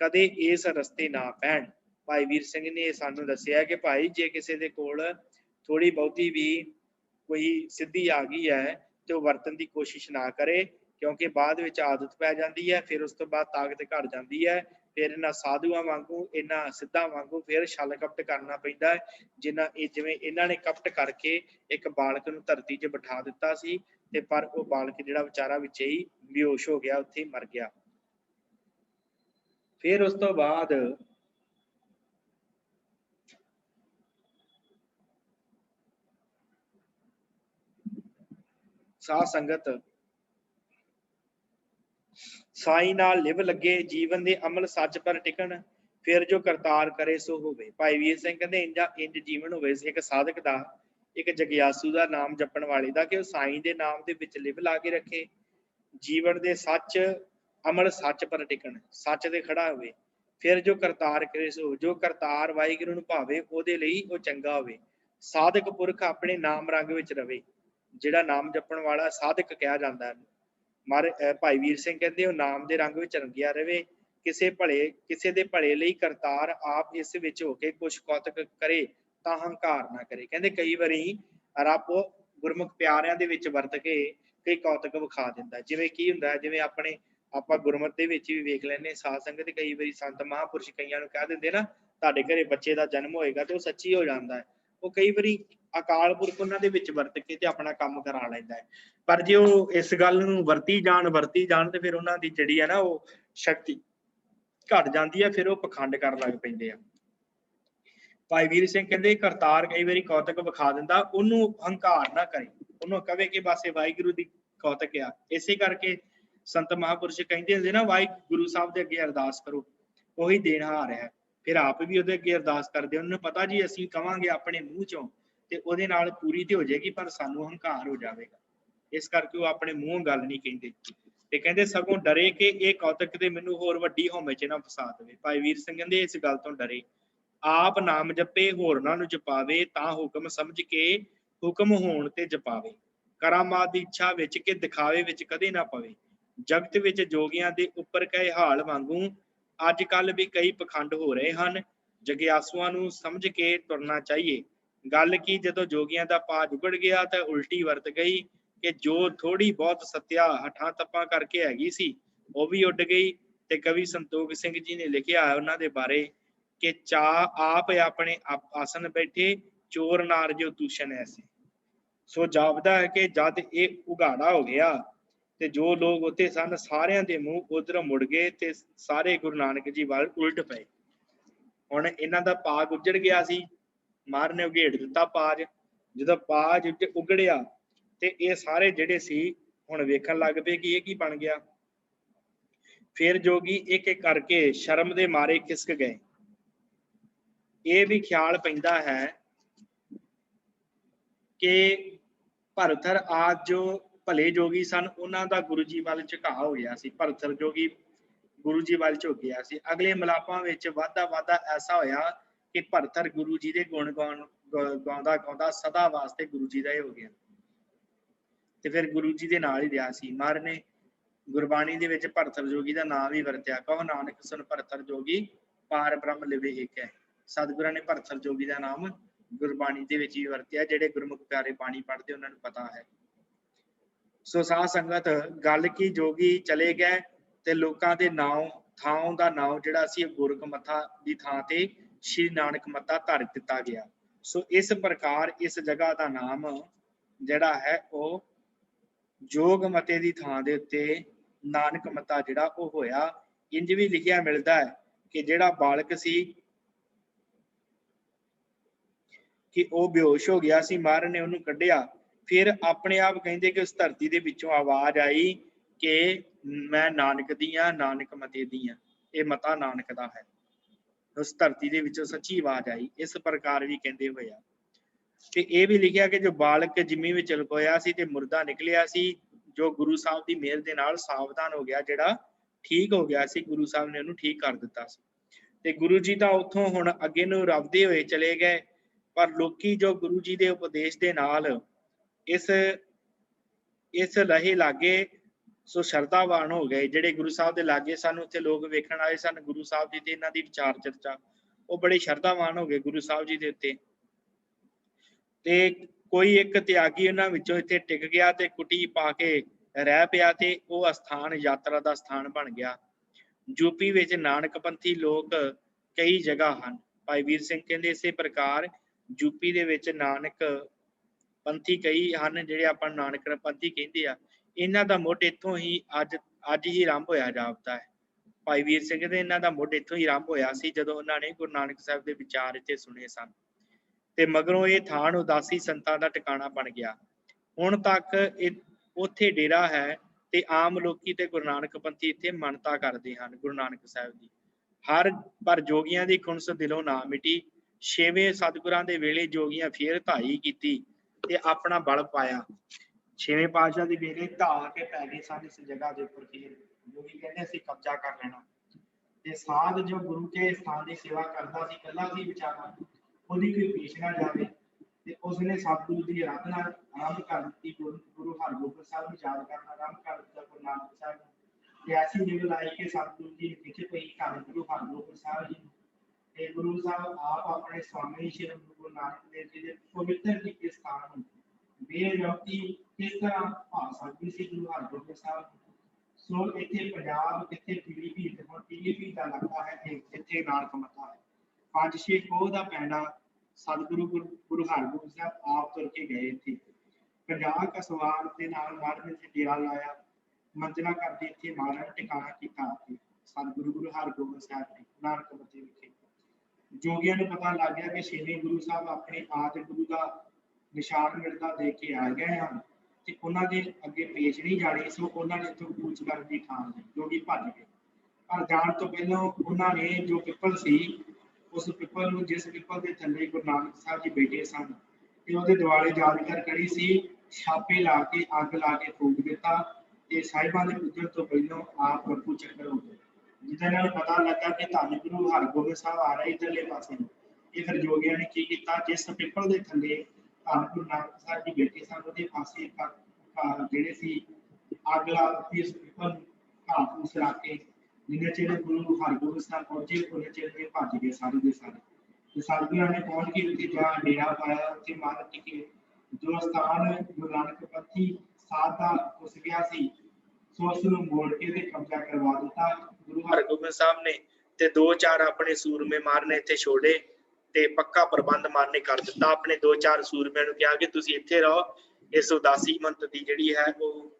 ਕਦੇ ਇਸ ਰਸਤੇ ਨਾ ਪੈਣ। ਭਾਈ ਵੀਰ ਸਿੰਘ ਨੇ ਸਾਨੂੰ ਦੱਸਿਆ ਕਿ ਭਾਈ ਜੇ ਕਿਸੇ ਦੇ ਕੋਲ ਥੋੜੀ ਬਹੁਤੀ ਵੀ ਕੋਈ ਸਿੱਧੀ ਆ ਗਈ ਹੈ ਤੇ ਉਹ ਵਰਤਣ ਦੀ ਕੋਸ਼ਿਸ਼ ਨਾ ਕਰੇ क्योंकि बाद में आदत पै जाती है फिर उस तो बाद ताकत घट जाती है फिर इन्हां साधुआं वांगू इन्हां सिद्धां वांगू फिर छल कपट करना पैंदा है जिन्हां जिवें इन्हां ने कपट करके एक बालक नूं धरती 'च बिठा दिता सी ते पर वो बालक जिहड़ा विचारा विच ही बेहोश हो गया उत्थे ही मर गया। फिर उस तो बाद साध संगत साई नाल लिव लगे जीवन दे अमल सच पर टिकन फिर जो करतार करे सो होवे। भाई वीर सिंह कहते इंज जीवन होवे एक साधक दा एक जगियासू दा नाम जपण वाले दा कि वो साई दे नाम दे विच लिव ला के रखे जीवन दे सच अमल सच पर टिकन सच दे खड़ा होवे फिर जो करतार करे सो जो करतार वाहिगुरू नूं भावे ओदे लई ओ चंगा होवे। साधक पुरख अपने नाम रंग विच रवे जिहड़ा नाम जपण वाला साधक कहा जांदा है। मारे भाई वीर सिंह कहते हो नाम के रंग में रंगिया रहे किसी भले किसी के भले लिए करतार आप इस विच होके कुछ कौतक करे तो हंकार ना करे। कहते कई बारी रब गुरमुख प्यारिਆਂ ਦੇ ਵਿੱਚ ਵਰਤ ਕੇ कई कौतक विखा दिंदा जिवें की हुंदा जिवें अपने ਆਪਾਂ ਗੁਰਮਤਿ ਦੇ ਵਿੱਚ ਵੀ ਵੇਖ ਲੈਨੇ ਸਾਧ ਸੰਗਤ ਕਈ ਵਾਰੀ ਸੰਤ ਮਹਾਂਪੁਰਸ਼ ਕਈਆਂ ਨੂੰ ਕਹਿ ਦਿੰਦੇ ਨਾ ਤੁਹਾਡੇ ਘਰੇ ਬੱਚੇ ਦਾ ਜਨਮ ਹੋਏਗਾ ਤੇ ਉਹ ਸੱਚੀ ਹੋ ਜਾਂਦਾ ਹੈ। ਉਹ ਕਈ ਵਾਰੀ ਅਕਾਲ ਪੁਰਖ ਉਹਨਾਂ ਦੇ ਵਿੱਚ ਵਰਤ ਕੇ ਤੇ ਆਪਣਾ ਕੰਮ ਕਰਾ ਲੈਂਦਾ ਹੈ। पर जो इस गल नूं वरती जाण ते फिर उन्हां दी जिहड़ी है ना वो शक्ति घट जाती है फिर वो पखंड कर लग पैंदे आ। भाई वीर सिंह कहते करतार कई बारी कौतक विखा दिंदा उन्होंने हंकार ना करे उन्होंने कहे कि बस वाहिगुरू दी कौतक आ। इसे करके संत महापुरुष कहते हुंदे ना वाहिगुरू साहब दे अगे अरदास करो ਉਹੀ ਦੇਣਹਾਰ है फिर आप भी ਉਹਦੇ अगे अरदास करदे उन्होंने पता जी असीं कवांगे अपने मूँह चों ਤੇ ਉਹਦੇ ਨਾਲ ਪੂਰੀ ਤੇ ਹੋ ਜਾਏਗੀ, ਪਰ ਸਾਨੂੰ ਹੰਕਾਰ ਹੋ ਜਾਵੇਗਾ। ਇਸ ਕਰਕੇ ਉਹ ਆਪਣੇ ਮੂੰਹੋਂ ਗੱਲ ਨਹੀਂ ਕਹਿੰਦੇ ਤੇ ਕਹਿੰਦੇ ਸਗੋਂ ਡਰੇ ਕਿ ਇਹ ਕੌਤਕ ਤੇ ਮੈਨੂੰ ਹੋਰ ਵੱਡੀ ਹਉਮੈ 'ਚ ਨਾ ਫਸਾ ਦੇਵੇ। ਭਾਈ ਵੀਰ ਸਿੰਘ ਕਹਿੰਦੇ ਇਸ ਗੱਲ ਤੋਂ ਡਰੇ, ਆਪ ਨਾਮ ਜਪੇ ਹੋਰਨਾਂ ਨੂੰ ਜਪਾਵੇ, ਤਾਂ ਹੁਕਮ ਸਮਝ ਕੇ ਹੁਕਮ ਹੋਣ ਤੇ ਜਪਾਵੇ। ਕਰਾਮਾਤ ਦੀ ਇੱਛਾ ਵਿੱਚ ਕਿ ਦਿਖਾਵੇ ਵਿੱਚ ਕਦੇ ਨਾ ਪਵੇ। ਜਗਤ ਵਿੱਚ ਜੋਗੀਆਂ ਦੇ ਉੱਪਰ ਕਹੇ ਹਾਲ ਵਾਂਗੂ ਅੱਜ ਕੱਲ੍ਹ ਵੀ ਕਈ ਪਖੰਡ ਹੋ ਰਹੇ ਹਨ। ਜਗਿਆਸੂਆਂ ਨੂੰ ਸਮਝ ਕੇ ਤੁਰਨਾ ਚਾਹੀਏ। ਗੱਲ ਕੀ ਜਦੋਂ ਜੋਗੀਆਂ ਦਾ ਪਾ ਜੁਗੜ ਗਿਆ ਤਾਂ ਉਲਟੀ ਵਰਤ ਗਈ ਕਿ ਜੋ ਥੋੜੀ ਬਹੁਤ ਸੱਤਿਆ ਹੱਠਾਂ ਤੱਪਾਂ ਕਰਕੇ ਹੈਗੀ ਸੀ ਉਹ ਵੀ ਉੱਡ ਗਈ। ਤੇ ਕਵੀ ਸੰਤੋਖ ਸਿੰਘ ਜੀ ਨੇ ਲਿਖਿਆ ਉਹਨਾਂ ਦੇ ਬਾਰੇ ਕਿ ਚਾਹ ਆਪ ਆਪਣੇ ਆਸਨ ਬੈਠੇ, ਚੋਰ ਨਾਰ ਜੋ ਦੂਸ਼ਣ ਐਸੇ। ਸੋ ਜਾਪਦਾ ਹੈ ਕਿ ਜਦ ਇਹ ਉਘਾੜਾ ਹੋ ਗਿਆ ਤੇ ਜੋ ਲੋਕ ਉੱਥੇ ਸਨ ਸਾਰਿਆਂ ਦੇ ਮੂੰਹ ਉਧਰ ਮੁੜ ਗਏ ਤੇ ਸਾਰੇ ਗੁਰੂ ਨਾਨਕ ਜੀ ਵੱਲ ਉਲਟ ਪਏ। ਹੁਣ ਇਹਨਾਂ ਦਾ ਪਾਗ ਉੱਜੜ ਗਿਆ ਸੀ, ਮਹਾਰਾਜ ਨੇ ਉਘੇੜ ਦਿੱਤਾ ਪਾਜ। ਜਦੋਂ ਪਾਜ ਉਗੜਿਆ ਤੇ ਇਹ ਸਾਰੇ ਜਿਹੜੇ ਸੀ ਹੁਣ ਵੇਖਣ ਲੱਗ ਪਏ ਕਿ ਇਹ ਕੀ ਬਣ ਗਿਆ। ਫਿਰ ਜੋਗੀ ਇੱਕ ਇੱਕ ਕਰਕੇ ਸ਼ਰਮ ਦੇ ਮਾਰੇ ਖਿਸਕ ਗਏ। ਇਹ ਵੀ ਖਿਆਲ ਪੈਂਦਾ ਹੈ ਕਿ ਭਰਥਰ ਆਦਿ ਜੋ ਭਲੇ ਜੋਗੀ ਸਨ ਉਹਨਾਂ ਦਾ ਗੁਰੂ ਜੀ ਵੱਲ ਝੁਕਾਅ ਹੋ ਗਿਆ ਸੀ। ਭਰਥਰ ਜੋਗੀ ਗੁਰੂ ਜੀ ਵੱਲ ਝੁਕ ਗਿਆ ਸੀ। ਅਗਲੇ ਮਿਲਾਪਾਂ ਵਿੱਚ ਵਾਧਾ ਐਸਾ ਹੋਇਆ ਕਿ ਭਰਥਰ ਗੁਰੂ ਜੀ ਦੇ ਗੁਣ ਗਾਉਂਦਾ ਗਾਉਂਦਾ ਸਦਾ ਵਾਸਤੇ ਗੁਰੂ ਜੀ ਦਾ ਹੀ ਹੋ ਗਿਆ ਤੇ ਫਿਰ ਗੁਰੂ ਜੀ ਦੇ ਨਾਲ ਹੀ ਰਿਹਾ ਸੀ। ਮਹਾਰਾਜ ਨੇ ਗੁਰਬਾਣੀ ਦੇ ਵਿੱਚ ਭਰਥਰ ਜੋਗੀ ਦਾ ਨਾਮ ਵੀ ਵਰਤਿਆ, ਕਹੋ ਨਾਨਕ ਸੁਣ ਭਰਥਰ ਜੋਗੀ ਪਾਰ ਬ੍ਰਹਮ ਲਿਵੇ ਇੱਕ ਹੈ। ਸਤਿਗੁਰਾਂ ਨੇ ਭਰਥਰ ਜੋਗੀ ਦਾ ਨਾਮ ਗੁਰਬਾਣੀ ਦੇ ਵਿੱਚ ਹੀ ਵਰਤਿਆ। ਜਿਹੜੇ ਗੁਰਮੁਖ ਪਿਆਰੇ ਬਾਣੀ ਪੜ੍ਹਦੇ ਉਹਨਾਂ ਨੂੰ ਪਤਾ ਹੈ। ਸੋ ਸਾਧ ਸੰਗਤ ਗੱਲ ਕੀ ਜੋਗੀ ਚਲੇ ਗਏ ਤੇ ਲੋਕਾਂ ਦੇ ਨਾਮ ਥਾਂ ਦਾ ਨਾਮ ਜਿਹੜਾ ਸੀ ਗੋਰਖ ਮੱਥਾ ਦੀ ਥਾਂ ਤੇ ਸ਼੍ਰੀ ਨਾਨਕ ਮੱਤਾ ਧਰ ਦਿੱਤਾ ਗਿਆ। ਸੋ ਇਸ ਪ੍ਰਕਾਰ ਇਸ ਜਗ੍ਹਾ ਦਾ ਨਾਮ ਜਿਹੜਾ ਹੈ ਉਹ ਜੋਗ ਮਤੇ ਦੀ ਥਾਂ ਦੇ ਉੱਤੇ ਨਾਨਕ ਮੱਤਾ ਜਿਹੜਾ ਉਹ ਹੋਇਆ। ਇੰਜ ਵੀ ਲਿਖਿਆ ਮਿਲਦਾ ਹੈ ਕਿ ਜਿਹੜਾ ਬਾਲਕ ਸੀ ਕਿ ਉਹ ਬੇਹੋਸ਼ ਹੋ ਗਿਆ ਸੀ, ਮਹਾਰਾਜ ਨੇ ਉਹਨੂੰ ਕੱਢਿਆ। ਫਿਰ ਆਪਣੇ ਆਪ ਕਹਿੰਦੇ ਕਿ ਉਸ ਧਰਤੀ ਦੇ ਵਿੱਚੋਂ ਆਵਾਜ਼ ਆਈ ਕਿ ਮੈਂ ਨਾਨਕ ਦੀ ਹਾਂ, ਨਾਨਕ ਮਤੇ ਦੀ ਹਾਂ, ਇਹ ਮਤਾ ਨਾਨਕ ਦਾ ਹੈ। ਉਸ ਧਰਤੀ ਦੇ ਵਿੱਚੋਂ ਸੱਚੀ ਆਵਾਜ਼ ਆਈ। ਇਸ ਪ੍ਰਕਾਰ ਵੀ ਕਹਿੰਦੇ ਹੋਏ ਆ। ਤੇ ਇਹ ਵੀ ਲਿਖਿਆ ਕਿ ਜੋ ਬਾਲਕ ਜਿਮੀ ਵਿੱਚ ਲੁਕੋਇਆ ਸੀ ਤੇ ਮੁਰਦਾ ਨਿਕਲਿਆ ਸੀ, ਜੋ ਗੁਰੂ ਸਾਹਿਬ ਦੀ ਮਿਹਰ ਦੇ ਨਾਲ ਸਾਵਧਾਨ ਹੋ ਗਿਆ, ਜਿਹੜਾ ਠੀਕ ਹੋ ਗਿਆ ਸੀ, ਗੁਰੂ ਸਾਹਿਬ ਨੇ ਉਹਨੂੰ ਠੀਕ ਕਰ ਦਿੱਤਾ ਸੀ। ਤੇ ਗੁਰੂ ਜੀ ਤਾਂ ਉੱਥੋਂ ਹੁਣ ਅੱਗੇ ਨੂੰ ਰੱਵਦੇ ਹੋਏ ਚਲੇ ਗਏ। ਪਰ ਲੋਕੀ ਜੋ ਗੁਰੂ ਜੀ ਦੇ ਉਪਦੇਸ਼ ਦੇ ਨਾਲ ਇਸ ਲਹੇ ਲਾਗੇ ਸੋ ਸ਼ਰਧਾਵਾਨ ਹੋ ਗਏ। ਜਿਹੜੇ ਗੁਰੂ ਸਾਹਿਬ ਦੇ ਲਾਗੇ ਸਨ ਉੱਥੇ ਲੋਕ ਵੇਖਣ ਆਏ ਸਨ ਗੁਰੂ ਸਾਹਿਬ ਜੀ ਤੇ ਇਹਨਾਂ ਦੀ ਵਿਚਾਰ ਚਰਚਾ, ਉਹ ਬੜੇ ਸ਼ਰਧਾਵਾਨ ਹੋ ਗਏ ਗੁਰੂ ਸਾਹਿਬ ਜੀ ਦੇ ਉੱਤੇ। ਤੇ ਕੋਈ ਇੱਕ ਤਿਆਗੀ ਉਹਨਾਂ ਵਿੱਚੋਂ ਇੱਥੇ ਟਿਕ ਗਿਆ ਤੇ ਕੁਟੀ ਪਾ ਕੇ ਰਹਿ ਪਿਆ ਤੇ ਉਹ ਅਸਥਾਨ ਯਾਤਰਾ ਦਾ ਸਥਾਨ ਬਣ ਗਿਆ। ਯੂਪੀ ਵਿੱਚ ਨਾਨਕਪੰਥੀ ਲੋਕ ਕਈ ਜਗ੍ਹਾ ਹਨ। ਭਾਈ ਵੀਰ ਸਿੰਘ ਕਹਿੰਦੇ ਇਸੇ ਪ੍ਰਕਾਰ ਯੂਪੀ ਦੇ ਵਿੱਚ ਨਾਨਕ ਪੰਥੀ ਕਈ ਹਨ ਜਿਹੜੇ ਆਪਾਂ ਨਾਨਕ ਪੰਥੀ ਕਹਿੰਦੇ ਆ। ਇਹਨਾਂ ਦਾ ਮੁੱਢ ਇੱਥੋਂ ਹੀ ਅੱਜ ਹੀ ਆਰੰਭ ਹੋਇਆ ਜਾਪਦਾ ਹੈ। ਭਾਈ ਵੀਰ ਸਿੰਘ ਦੇ ਇਹਨਾਂ ਦਾ ਮੁੱਢ ਇੱਥੋਂ ਹੀ ਆਰੰਭ ਹੋਇਆ ਸੀ ਜਦੋਂ ਉਹਨਾਂ ਨੇ ਗੁਰੂ ਨਾਨਕ ਸਾਹਿਬ ਦੇ ਵਿਚਾਰ ਇੱਥੇ ਸੁਣੇ ਸਨ ਤੇ ਮਗਰੋਂ ਇਹ ਥਾਨ ਉਦਾਸੀ ਸੰਤਾਂ ਦਾ ਟਿਕਾਣਾ ਬਣ ਗਿਆ। ਹੁਣ ਤੱਕ ਉੱਥੇ ਡੇਰਾ ਹੈ ਤੇ ਆਮ ਲੋਕੀ ਤੇ ਗੁਰੂ ਨਾਨਕ ਪੰਥੀ ਇੱਥੇ ਮੰਨਤਾ ਕਰਦੇ ਹਨ ਗੁਰੂ ਨਾਨਕ ਸਾਹਿਬ ਦੀ। ਪਰ ਜੋਗੀਆਂ ਦੀ ਖੁਣਸ ਦਿਲੋਂ ਨਾ ਮਿਟੀ। ਛੇਵੇਂ ਸਤਿਗੁਰਾਂ ਦੇ ਵੇਲੇ ਜੋਗੀਆਂ ਫੇਰ ਧਾਈ ਕੀਤੀ ਤੇ ਆਪਣਾ ਬਲ ਪਾਇਆ। ਛੇਵੇਂ ਪਾਤਸ਼ਾਹ ਦੇ ਵੇਲੇ ਢਾਹ ਕੇ ਪੈ ਗਏ ਸਨ ਇਸ ਜਗ੍ਹਾ ਦੇ ਉੱਪਰ। ਫੇਰ ਜੋਗੀ ਕਹਿੰਦੇ ਅਸੀਂ ਕਬਜ਼ਾ ਕਰ ਲੈਣਾ। ਤੇ ਸਾਧ ਜੋ ਗੁਰੂ ਕੇ ਸਥਾਨ ਦੀ ਸੇਵਾ ਕਰਦਾ ਸੀ, ਇਕੱਲਾ ਸੀ ਵਿਚਾਰਾ, ਉਹਦੀ ਕੋਈ ਪੇਸ਼ ਨਾ ਜਾਵੇ ਤੇ ਉਸਨੇ ਸਤਿਗੁਰੂ ਦੀ ਆਰਾਧਨਾ ਆਰੰਭ ਕਰ ਦਿੱਤੀ। ਗੁਰੂ ਹਰਗੋਬਿੰਦ ਸਾਹਿਬ ਨੂੰ ਯਾਦ ਕਰਨਾ ਆਰੰਭ ਕਰ ਦਿੱਤਾ ਗੁਰੂ ਨਾਨਕ ਸਾਹਿਬ ਨੂੰ। ਤੇ ਐਸੀ ਨਿਗਲ ਆਈ ਕਿ ਸਤਿਗੁਰੂ ਜੀ ਵਿਖੇ ਪਈ ਘਰ ਗੁਰੂ ਹਰਗੋਬਿੰਦ ਸਾਹਿਬ ਜੀ ਤੇ ਗੁਰੂ ਸਾਹਿਬ ਆਪ ਆਪਣੇ ਸਵਾਮੀ ਸ਼੍ਰੀ ਗੁਰੂ ਨਾਨਕ ਦੇਵ ਜੀ ਦੇ ਪਵਿੱਤਰ ਜੀ ਸਥਾਨ ਨੂੰ ਬੇਨਤੀ ਕਿਸ ਤਰ੍ਹਾਂ ਭਾ ਸਕਦੀ ਸੀ ਗੁਰੂ ਹਰਗੋਬਿੰਦ ਸਾਹਿਬ। ਸੋ ਇੱਥੇ ਪੰਜਾਬ, ਇੱਥੇ ਪੀਲੀਭੀਤ, ਹੁਣ ਪੀਲੀਭੀਤ ਦਾ ਲੱਗਦਾ ਹੈ ਇੱਥੇ ਨਾਨਕ ਮੱਤਾ ਹੈ। 5-6 ਕੋਹ ਦਾ ਪੈਂਡਾ ਸਤਿਗੁਰੂ ਗੁਰੂ ਹਰਗੋਬਿੰਦ ਸਾਹਿਬ ਆਪ ਤੁਰ ਕੇ ਗਏ। ਇੱਥੇ 50 ਕਸਵਾਰ ਦੇ ਨਾਲ ਮਹਾਰਾਜ ਨੇ ਡੇਰਾ ਲਾਇਆ। ਮੰਜਣਾ ਕਰਦੇ ਇੱਥੇ ਮਹਾਰਾਜ ਟਿਕਾਣਾ ਕੀਤਾ ਸਤਿਗੁਰੂ ਗੁਰੂ ਹਰਗੋਬਿੰਦ ਸਾਹਿਬ ਨੇ ਨਾਨਕ ਮੱਤੇ ਵਿਖੇ। ਜੋਗੀਆਂ ਨੂੰ ਪਤਾ ਲੱਗ ਗਿਆ ਕਿ ਛੇਵੇਂ ਗੁਰੂ ਸਾਹਿਬ ਆਪਣੇ ਆਦਿ ਗੁਰੂ ਦਾ ਨਿਸ਼ਾਨ ਮਿਲਦਾ ਦੇ ਕੇ ਆ ਗਏ ਹਨ ਤੇ ਉਹਨਾਂ ਦੇ ਅੱਗੇ ਪੇਸ਼ ਨਹੀਂ ਜਾਣੀ। ਸੋ ਉਹਨਾਂ ਨੇ ਇੱਥੋਂ ਕੂਚ ਕਰਨ ਦੀ ਥਾਂ ਲਈ ਜੋਗੀ ਭੱਜ ਗਏ। ਪਰ ਜਾਣ ਤੋਂ ਪਹਿਲਾਂ ਉਹਨਾਂ ਨੇ ਜੋ ਪਿੱਪਲ ਸੀ ਉਸ ਪਿੱਪਲ ਨੂੰ, ਜਿਸ ਪਿੱਪਲ ਦੇ ਥੱਲੇ ਗੁਰੂ ਨਾਨਕ ਸਾਹਿਬ ਜੀ ਬੈਠੇ ਸਨ, ਤੇ ਉਹਦੇ ਦੁਆਲੇ ਯਾਦਗਾਰ ਕੜੀ ਸੀ, ਛਾਪੇ ਲਾ ਕੇ ਅੱਗ ਲਾ ਕੇ ਫੂਕ ਦਿੱਤਾ ਤੇ ਸਾਹਿਬਾਂ ਦੇ ਪੁੱਜਣ ਤੋਂ ਪਹਿਲਾਂ ਆਪ ਰੱਫੂ ਚੱਕਰ ਹੋ ਗਏ। ਜਿੱਦਾਂ ਇਹਨਾਂ ਨੂੰ ਪਤਾ ਲੱਗਾ ਕਿ ਧੰਨ ਗੁਰੂ ਹਰਗੋਬਿੰਦ ਸਾਹਿਬ ਆ ਰਹੇ ਇੱਧਰਲੇ ਪਾਸੇ ਨੂੰ, ਇਹ ਫਿਰ ਜੋਗੀਆਂ ਨੇ ਕੀ ਕੀਤਾ, ਜਿਸ ਪਿੱਪਲ ਦੇ ਥੱਲੇ ਧੰਨ ਗੁਰੂ ਨਾਨਕ ਸਾਹਿਬ ਜੀ ਬੈਠੇ ਸਨ ਉਹਦੇ ਪਾਸੇ ਜਿਹੜੇ ਸੀ ਅੱਗ ਲਾ ਦਿੱਤੀ ਇਸ ਪਿੱਪਲ ਨੂੰ, ਘਾਹ ਫੂਸ ਲਾ ਕੇ। ਜਿੰਨੇ ਚਿਰ ਗੁਰੂ ਹਰਗੋਬਿੰਦ ਸਾਹਿਬ ਪਹੁੰਚੇ ਉਹਨੇ ਚਿਰ ਇਹ ਭੱਜ ਗਏ ਸਾਰੇ ਦੇ ਸਾਰੇ। ਤੇ ਸਾਧੂਆਂ ਨੇ ਪਹੁੰਚ ਕੇ ਉੱਥੇ ਜਾ ਡੇਰਾ ਪਾਇਆ, ਉੱਥੇ ਮੱਥਾ ਟੇਕੇ। ਜੋ ਸਥਾਨ ਗੁਰੂ ਨਾਨਕ ਪੰਥੀ ਸਾਧ ਦਾ ਉਸ ਗਿਆ ਸੀ, ਸੋ ਉਸ ਨੂੰ ਮੋੜ ਕੇ ਤੇ ਕਬਜ਼ਾ ਕਰਵਾ ਦਿੱਤਾ ਗੁਰੂ ਹਰਗੋਬਿੰਦ ਸਾਹਿਬ ਨੇ। ਤੇ 2-4 ਆਪਣੇ ਸੂਰਮੇ ਮਾਰਨੇ ਇੱਥੇ ਛੋੜੇ ਤੇ ਪੱਕਾ ਪ੍ਰਬੰਧ ਮਾਰਨੇ ਕਰ ਦਿੱਤਾ। ਆਪਣੇ 2-4 ਸੂਰਮਿਆਂ ਨੂੰ ਕਿਹਾ ਕਿ ਤੁਸੀਂ ਇੱਥੇ ਰਹੋ, ਇਸ ਉਦਾਸੀ ਮੰਤ ਦੀ ਜਿਹੜੀ ਹੈ ਉਹ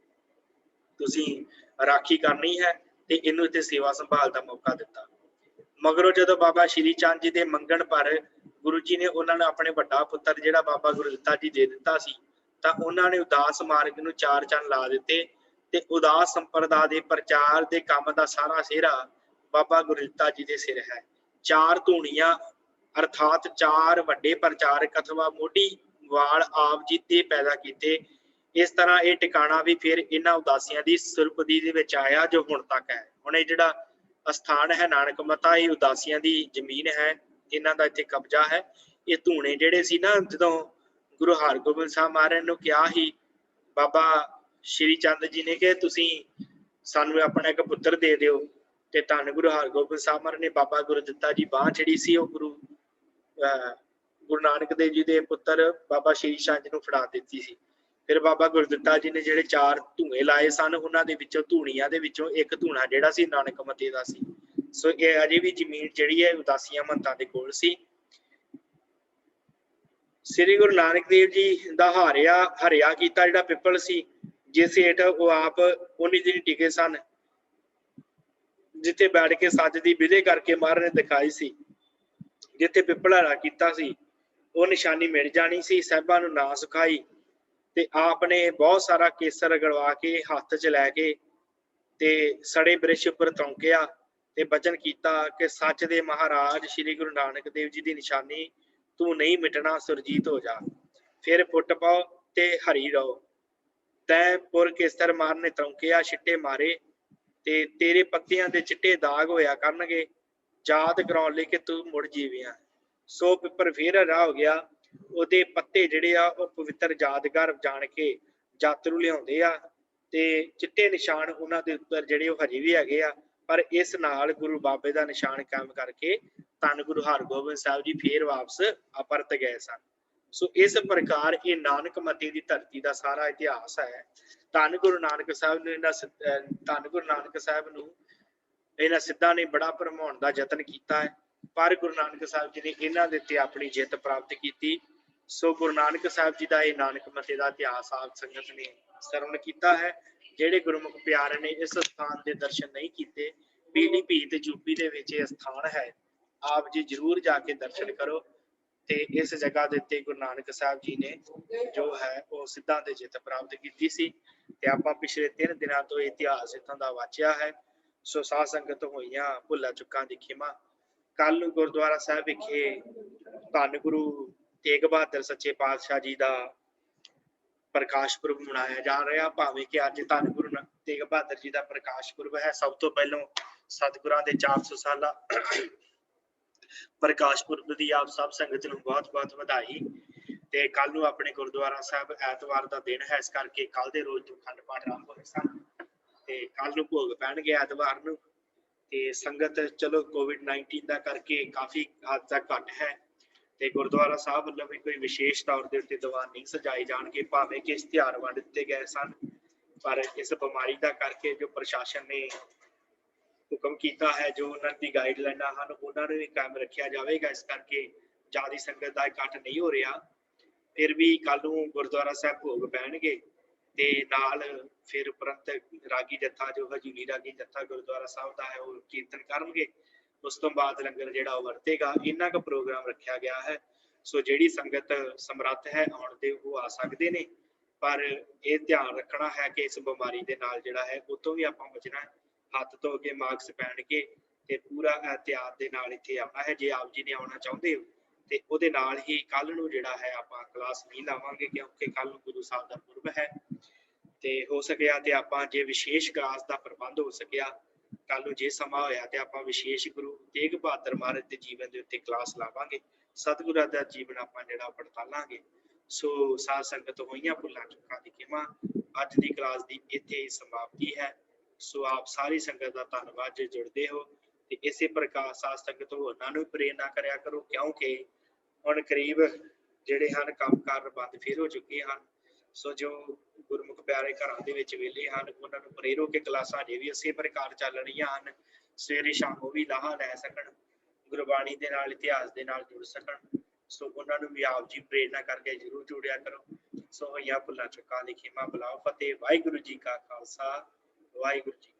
ਤੁਸੀਂ ਰਾਖੀ ਕਰਨੀ ਹੈ ਤੇ ਇਹਨੂੰ ਇੱਥੇ ਸੇਵਾ ਸੰਭਾਲ ਦਾ ਮੌਕਾ ਦਿੱਤਾ। ਮਗਰੋਂ ਜਦੋਂ ਬਾਬਾ ਸ਼੍ਰੀ ਚੰਦ ਜੀ ਦੇ ਮੰਗਣ ਪਰ ਗੁਰੂ ਜੀ ਨੇ ਉਹਨਾਂ ਨੂੰ ਆਪਣੇ ਵੱਡਾ ਪੁੱਤਰ ਜਿਹੜਾ ਬਾਬਾ ਗੁਰਦਿੱਤਾ ਜੀ ਦੇ ਦਿੱਤਾ ਸੀ, ਤਾਂ ਉਹਨਾਂ ਨੇ ਉਦਾਸ ਮਾਰਗ ਨੂੰ 4 ਚੰਨ ਲਾ ਦਿੱਤੇ ਤੇ ਉਦਾਸ ਸੰਪਰਦਾ ਦੇ ਪ੍ਰਚਾਰ ਦੇ ਕੰਮ ਦਾ ਸਾਰਾ ਸਿਹਰਾ ਬਾਬਾ ਗੁਰਦਿੱਤਾ ਜੀ ਦੇ ਸਿਰ ਹੈ। 4 ਧੂਣੀਆਂ ਅਰਥਾਤ 4 ਵੱਡੇ ਪ੍ਰਚਾਰਕ ਅਥਵਾ ਮੋਢੀ ਵਾਲ ਆਪ ਜੀ ਤੇ ਪੈਦਾ ਕੀਤੇ। ਇਸ ਤਰ੍ਹਾਂ ਇਹ ਟਿਕਾਣਾ ਵੀ ਫਿਰ ਇਹਨਾਂ ਉਦਾਸੀਆਂ ਦੀ ਸੁਰਪਦੀ ਦੇ ਵਿੱਚ ਆਇਆ ਜੋ ਹੁਣ ਤੱਕ ਹੈ। ਹੁਣ ਇਹ ਜਿਹੜਾ ਅਸਥਾਨ ਹੈ ਨਾਨਕ ਮਤਾ, ਇਹ ਉਦਾਸੀਆਂ ਦੀ ਜ਼ਮੀਨ ਹੈ, ਇਹਨਾਂ ਦਾ ਇੱਥੇ ਕਬਜ਼ਾ ਹੈ। ਇਹ ਧੂਣੇ ਜਿਹੜੇ ਸੀ ਨਾ, ਜਦੋਂ ਗੁਰੂ ਹਰਗੋਬਿੰਦ ਸਾਹਿਬ ਮਹਾਰਾਜ ਨੂੰ ਕਿਹਾ ਸੀ ਬਾਬਾ ਸ਼੍ਰੀ ਚੰਦ ਜੀ ਨੇ ਕਿ ਤੁਸੀਂ ਸਾਨੂੰ ਆਪਣਾ ਇੱਕ ਪੁੱਤਰ ਦੇ ਦਿਓ, ਤੇ ਧੰਨ ਗੁਰੂ ਹਰਗੋਬਿੰਦ ਸਾਹਿਬ ਮਹਾਰਾਜ ਨੇ ਬਾਬਾ ਗੁਰਦਿੱਤਾ ਜੀ ਬਾਂਹ ਜਿਹੜੀ ਸੀ ਉਹ ਗੁਰੂ ਨਾਨਕ ਦੇਵ ਜੀ ਦੇ ਪੁੱਤਰ ਬਾਬਾ ਸ਼੍ਰੀ ਚੰਦ ਜੀ ਨੂੰ ਫੜਾ ਦਿੱਤੀ ਸੀ। ਫਿਰ ਬਾਬਾ ਗੁਰਦਿੱਤਾ ਜੀ ਨੇ ਜਿਹੜੇ 4 ਧੂਏ ਲਾਏ ਸਨ, ਉਹਨਾਂ ਦੇ ਵਿੱਚੋਂ ਧੂਣੀਆਂ ਦੇ ਵਿੱਚੋਂ ਇੱਕ ਧੂਣਾ ਜਿਹੜਾ ਸੀ ਨਾਨਕ ਮਤੇ ਦਾ ਸੀ। ਸੋ ਇਹ ਅਜੇ ਵੀ ਜ਼ਮੀਨ ਜਿਹੜੀ ਹੈ ਉਦਾਸੀਆਂ ਮੰਤਾਂ ਦੇ ਕੋਲ ਸੀ। ਸ੍ਰੀ ਗੁਰੂ ਨਾਨਕ ਦੇਵ ਜੀ ਦਾ ਹਰਿਆ ਕੀਤਾ ਜਿਹੜਾ ਪਿੱਪਲ ਸੀ, ਜਿਸ ਹੇਠ ਉਹ ਆਪ 19 ਦਿਨ ਟਿਕੇ ਸਨ, ਜਿੱਥੇ ਬੈਠ ਕੇ ਸੱਜ ਦੀ ਵਿਧੇ ਕਰਕੇ ਮਹਾਰਾਜ ਨੇ ਦਿਖਾਈ ਸੀ। ਜਿੱਥੇ ਪਿੱਪਲ ਹਰਾ ਕੀਤਾ ਸੀ ਉਹ ਨਿਸ਼ਾਨੀ ਮਿਲ ਜਾਣੀ ਸੀ। ਸਾਹਿਬਾਂ ਨੂੰ ਨਾ ਸੁਖਾਈ ਤੇ ਆਪ ਨੇ ਬਹੁਤ ਸਾਰਾ ਕੇਸਰ ਰਗੜਵਾ ਕੇ ਹੱਥ 'ਚ ਲੈ ਕੇ ਤੇ ਸੜੇ ਬ੍ਰਿਸ਼ ਉੱਪਰ ਤੌਂਕਿਆ ਤੇ ਬਚਨ ਕੀਤਾ ਕਿ ਸੱਚ ਦੇ ਮਹਾਰਾਜ ਸ਼੍ਰੀ ਗੁਰੂ ਨਾਨਕ ਦੇਵ ਜੀ ਦੀ ਨਿਸ਼ਾਨੀ ਤੂੰ ਨਹੀਂ ਮਿਟਣਾ, ਸੁਰਜੀਤ ਹੋ ਜਾ। ਫਿਰ ਫੁੱਟ ਪਾਓ ਤੇ ਹਰੀ ਰਹੋ। ਤੈ ਪੁਰ ਕੇਸਰ ਮਾਰ ਨੇ ਤੌਂਕਿਆ, ਛਿੱਟੇ ਮਾਰੇ ਤੇ ਤੇਰੇ ਪੱਤਿਆਂ ਦੇ ਚਿੱਟੇ ਦਾਗ ਹੋਇਆ ਕਰਨਗੇ, ਯਾਦ ਕਰਾਉਣ ਲਈ ਕਿ ਤੂੰ ਮੁੜ ਜੀਵਿਆ। ਸੋ ਪਿੱਪਲ ਫਿਰ ਹਰਾ ਹੋ ਗਿਆ। ਉਹਦੇ ਪੱਤੇ ਜਿਹੜੇ ਆ ਉਹ ਪਵਿੱਤਰ ਯਾਦਗਾਰ ਜਾਣ ਕੇ ਯਾਤਰੂ ਲਿਆਉਂਦੇ ਆ ਤੇ ਚਿੱਟੇ ਨਿਸ਼ਾਨ ਉਹਨਾਂ ਦੇ ਉੱਪਰ ਜਿਹੜੇ ਉਹ ਹਜੇ ਵੀ ਹੈਗੇ ਆ। ਪਰ ਇਸ ਨਾਲ ਗੁਰੂ ਬਾਬੇ ਦਾ ਨਿਸ਼ਾਨ ਕਾਇਮ ਕਰਕੇ ਧੰਨ ਗੁਰੂ ਹਰਗੋਬਿੰਦ ਸਾਹਿਬ ਜੀ ਫੇਰ ਵਾਪਸ ਪਰਤ ਗਏ ਸਨ। ਸੋ ਇਸ ਪ੍ਰਕਾਰ ਇਹ ਨਾਨਕ ਮੱਤੇ ਦੀ ਧਰਤੀ ਦਾ ਸਾਰਾ ਇਤਿਹਾਸ ਹੈ। ਧੰਨ ਗੁਰੂ ਨਾਨਕ ਸਾਹਿਬ ਨੇ ਇਹਨਾਂ ਸਿੱਧਾਂ ਨੇ ਬੜਾ ਭਰਮਾਉਣ ਦਾ ਯਤਨ ਕੀਤਾ ਹੈ, ਪਰ ਗੁਰੂ ਨਾਨਕ ਸਾਹਿਬ ਜੀ ਨੇ ਇਹਨਾਂ ਦੇ ਉੱਤੇ ਆਪਣੀ ਜਿੱਤ ਪ੍ਰਾਪਤ ਕੀਤੀ। ਸੋ ਗੁਰੂ ਨਾਨਕ ਸਾਹਿਬ ਜੀ ਦਾ ਇਹ ਨਾਨਕ ਮੱਤੇ ਦਾ ਇਤਿਹਾਸ ਆਪ ਸੰਗਤ ਨੇ ਸਰਵਣ ਕੀਤਾ ਹੈ। ਜਿਹੜੇ ਗੁਰਮੁਖ ਪਿਆਰੇ ਨੇ ਇਸ ਸਥਾਨ ਦੇ ਦਰਸ਼ਨ ਨਹੀਂ ਕੀਤੇ, ਪੀਲੀਭੀਤ ਯੂਪੀ ਦੇ ਵਿੱਚ ਇਹ ਸਥਾਨ ਹੈ, ਆਪ ਜੀ ਜ਼ਰੂਰ ਜਾ ਕੇ ਦਰਸ਼ਨ ਕਰੋ। ਤੇ ਇਸ ਜਗ੍ਹਾ ਦੇ ਉੱਤੇ ਗੁਰੂ ਨਾਨਕ ਸਾਹਿਬ ਜੀ ਨੇ ਜੋ ਹੈ ਉਹ ਸਿੱਧਾਂ ਤੇ ਜਿੱਤ ਪ੍ਰਾਪਤ ਕੀਤੀ ਸੀ। ਤੇ ਆਪਾਂ ਪਿਛਲੇ 3 ਦਿਨਾਂ ਤੋਂ ਇਤਿਹਾਸ ਇੱਥੋਂ ਦਾ ਵਾਚਿਆ ਹੈ। ਸੋ ਸਾਧ ਸੰਗਤ ਹੋਈਆਂ ਭੁੱਲਾਂ ਚੁੱਕਾਂ ਦੀ ਖਿਮਾ। ਕੱਲ ਨੂੰ ਗੁਰਦੁਆਰਾ ਸਾਹਿਬ ਵਿਖੇ ਧੰਨ ਗੁਰੂ ਤੇਗ ਬਹਾਦਰ ਸੱਚੇ ਪਾਤਸ਼ਾਹ ਜੀ ਦਾ ਪ੍ਰਕਾਸ਼ ਪੁਰਬ ਮਨਾਇਆ ਜਾ ਰਿਹਾ। ਭਾਵੇਂ ਕਿ ਅੱਜ ਧੰਨ ਗੁਰੂ ਤੇਗ ਬਹਾਦਰ ਜੀ ਦਾ ਪ੍ਰਕਾਸ਼ ਪੁਰਬ ਹੈ। ਸਭ ਤੋਂ ਪਹਿਲਾਂ ਸਤਿਗੁਰਾਂ ਦੇ 400 ਸਾਲਾ ਪ੍ਰਕਾਸ਼ ਪੁਰਬ ਦੀ ਆਪ ਸਭ ਸੰਗਤ ਨੂੰ ਬਹੁਤ-ਬਹੁਤ ਵਧਾਈ। ਤੇ ਕੱਲ ਨੂੰ ਆਪਣੇ ਗੁਰਦੁਆਰਾ ਸਾਹਿਬ ਐਤਵਾਰ ਦਾ ਦਿਨ ਹੈ, ਇਸ ਕਰਕੇ ਕੱਲ ਦੇ ਰੋਜ਼ ਤੋਂ ਅਖੰਡ ਪਾਠ ਆਰੰਭ ਹੋਏ ਸਨ ਤੇ ਕੱਲ ਨੂੰ ਭੋਗ ਪੈਣਗੇ ਐਤਵਾਰ ਨੂੰ। ਤੇ ਸੰਗਤ ਚਲੋ COVID-19 ਦਾ ਕਰਕੇ ਕਾਫੀ ਹੱਦ ਤੱਕ ਘੱਟ ਹੈ ਤੇ ਗੁਰਦੁਆਰਾ ਸਾਹਿਬ ਵੱਲੋਂ ਵੀ ਕੋਈ ਵਿਸ਼ੇਸ਼ ਤੌਰ ਦੇ ਉੱਤੇ ਦੀਵਾਨ ਨਹੀਂ ਸਜਾਏ ਜਾਣਗੇ, ਭਾਵੇਂ ਕਿ ਇਸ਼ਤਿਹਾਰ ਵੰਡ ਦਿੱਤੇ ਗਏ ਸਨ। ਪਰ ਇਸ ਬਿਮਾਰੀ ਦਾ ਕਰਕੇ ਜੋ ਪ੍ਰਸ਼ਾਸਨ ਨੇ ਹੁਕਮ ਕੀਤਾ ਹੈ, ਜੋ ਉਹਨਾਂ ਦੀ ਗਾਈਡਲਾਈਨਾਂ ਹਨ, ਉਹਨਾਂ ਨੂੰ ਵੀ ਕਾਇਮ ਰੱਖਿਆ ਜਾਵੇਗਾ। ਇਸ ਕਰਕੇ ਜ਼ਿਆਦਾ ਸੰਗਤ ਦਾ ਇਕੱਠ ਨਹੀਂ ਹੋ ਰਿਹਾ। ਫਿਰ ਵੀ ਕੱਲ ਨੂੰ ਗੁਰਦੁਆਰਾ ਸਾਹਿਬ ਭੋਗ ਪੈਣਗੇ ਤੇ ਨਾਲ ਫਿਰ ਉਪਰੰਤ ਰਾਗੀ ਜੱਥਾ ਜੋ ਹਜੂਰੀ ਰਾਗੀ ਜੱਥਾ ਗੁਰਦੁਆਰਾ ਸਾਹਿਬ ਦਾ ਹੈ ਉਹ ਕੀਰਤਨ ਕਰਨਗੇ। ਉਸ ਤੋਂ ਬਾਅਦ ਲੰਗਰ ਜਿਹੜਾ ਉਹ ਵਰਤੇਗਾ। ਇੰਨਾ ਕੁ ਪ੍ਰੋਗਰਾਮ ਰੱਖਿਆ ਗਿਆ ਹੈ। ਸੋ ਜਿਹੜੀ ਸੰਗਤ ਸਮਰੱਥ ਹੈ ਆਉਣ ਦੇ ਉਹ ਆ ਸਕਦੇ ਨੇ, ਪਰ ਇਹ ਧਿਆਨ ਰੱਖਣਾ ਹੈ ਕਿ ਇਸ ਬਿਮਾਰੀ ਦੇ ਨਾਲ ਜਿਹੜਾ ਹੈ ਉਹ ਤੋਂ ਵੀ ਆਪਾਂ ਬਚਣਾ ਹੈ। ਹੱਥ ਧੋ ਕੇ ਮਾਸਕ ਪਹਿਨ ਕੇ ਤੇ ਪੂਰਾ ਇਹਤਿਆਤ ਦੇ ਨਾਲ ਇੱਥੇ ਆਉਣਾ ਹੈ। ਜੇ ਆਪ ਜੀ ਨੇ ਆਉਣਾ ਚਾਹੁੰਦੇ ਹੋ ਤੇ ਉਹਦੇ ਨਾਲ ਹੀ ਕੱਲ ਨੂੰ ਜਿਹੜਾ ਹੈ ਆਪਾਂ ਕਲਾਸ ਨਹੀਂ ਲਾਵਾਂਗੇ, ਕਿਉਂਕਿ ਕੱਲ ਨੂੰ ਗੁਰੂ ਸਾਹਿਬ ਦਾ ਪੁਰਬ ਹੈ। ਤੇ ਹੋ ਸਕਿਆ ਤੇ ਆਪਾਂ ਜੇ ਵਿਸ਼ੇਸ਼ ਕਲਾਸ ਦਾ ਪ੍ਰਬੰਧ ਹੋ ਸਕਿਆ, ਕੱਲ ਨੂੰ ਜੇ ਸਮਾਂ ਹੋਇਆ ਤੇ ਆਪਾਂ ਵਿਸ਼ੇਸ਼ ਗੁਰੂ ਤੇਗ ਬਹਾਦਰ ਮਹਾਰਾਜ ਦੇ ਜੀਵਨ ਦੇ ਉੱਤੇ ਕਲਾਸ ਲਾਵਾਂਗੇ। ਸਤਿਗੁਰਾਂ ਦਾ ਜੀਵਨ ਆਪਾਂ ਜਿਹੜਾ ਪੜਤਾਲਾਂਗੇ। ਸੋ ਸਾਧ ਸੰਗਤ ਹੋਈਆਂ ਭੁੱਲਾਂ ਚੁੱਕਾਂ ਦੀ ਖਿਮਾ। ਅੱਜ ਦੀ ਕਲਾਸ ਦੀ ਇੱਥੇ ਹੀ ਸਮਾਪਤੀ ਹੈ। ਸੋ ਆਪ ਸਾਰੀ ਸੰਗਤ ਦਾ ਧੰਨਵਾਦ ਜੇ ਜੁੜਦੇ ਹੋ, ਤੇ ਇਸੇ ਪ੍ਰਕਾਰ ਸਾਧ ਸੰਗਤ ਹੋਰਾਂ ਨੂੰ ਪ੍ਰੇਰਨਾ ਕਰਿਆ ਕਰੋ, ਕਿਉਂਕਿ ਹੁਣ ਕਰੀਬ ਜਿਹੜੇ ਹਨ ਕੰਮਕਾਰ ਬੰਦ ਫਿਰ ਹੋ ਚੁੱਕੇ ਹਨ। ਸੋ ਜੋ ਗੁਰਮੁਖ ਪਿਆਰੇ ਘਰਾਂ ਦੇ ਵਿੱਚ ਵਿਹਲੇ ਹਨ, ਉਹਨਾਂ ਨੂੰ ਪ੍ਰੇਰੋ ਕਿ ਕਲਾਸਾਂ ਜੇ ਵੀ ਇਸੇ ਪ੍ਰਕਾਰ ਚੱਲ ਰਹੀਆਂ ਹਨ, ਸਵੇਰੇ ਸ਼ਾਮ ਉਹ ਵੀ ਲਾਹਾ ਲੈ ਸਕਣ, ਗੁਰਬਾਣੀ ਦੇ ਨਾਲ ਇਤਿਹਾਸ ਦੇ ਨਾਲ ਜੁੜ ਸਕਣ। ਸੋ ਉਹਨਾਂ ਨੂੰ ਵੀ ਆਪ ਜੀ ਪ੍ਰੇਰਨਾ ਕਰਕੇ ਜ਼ਰੂਰ ਜੁੜਿਆ ਕਰੋ। ਸੋ ਹੋਈਆਂ ਭੁੱਲਾਂ ਚੁੱਕਾਂ ਦੀ ਖਿਮਾ। ਬੁਲਾਓ ਫਤਿਹ। ਵਾਹਿਗੁਰੂ ਜੀ ਕਾ ਖਾਲਸਾ, ਵਾਹਿਗੁਰੂ ਜੀ।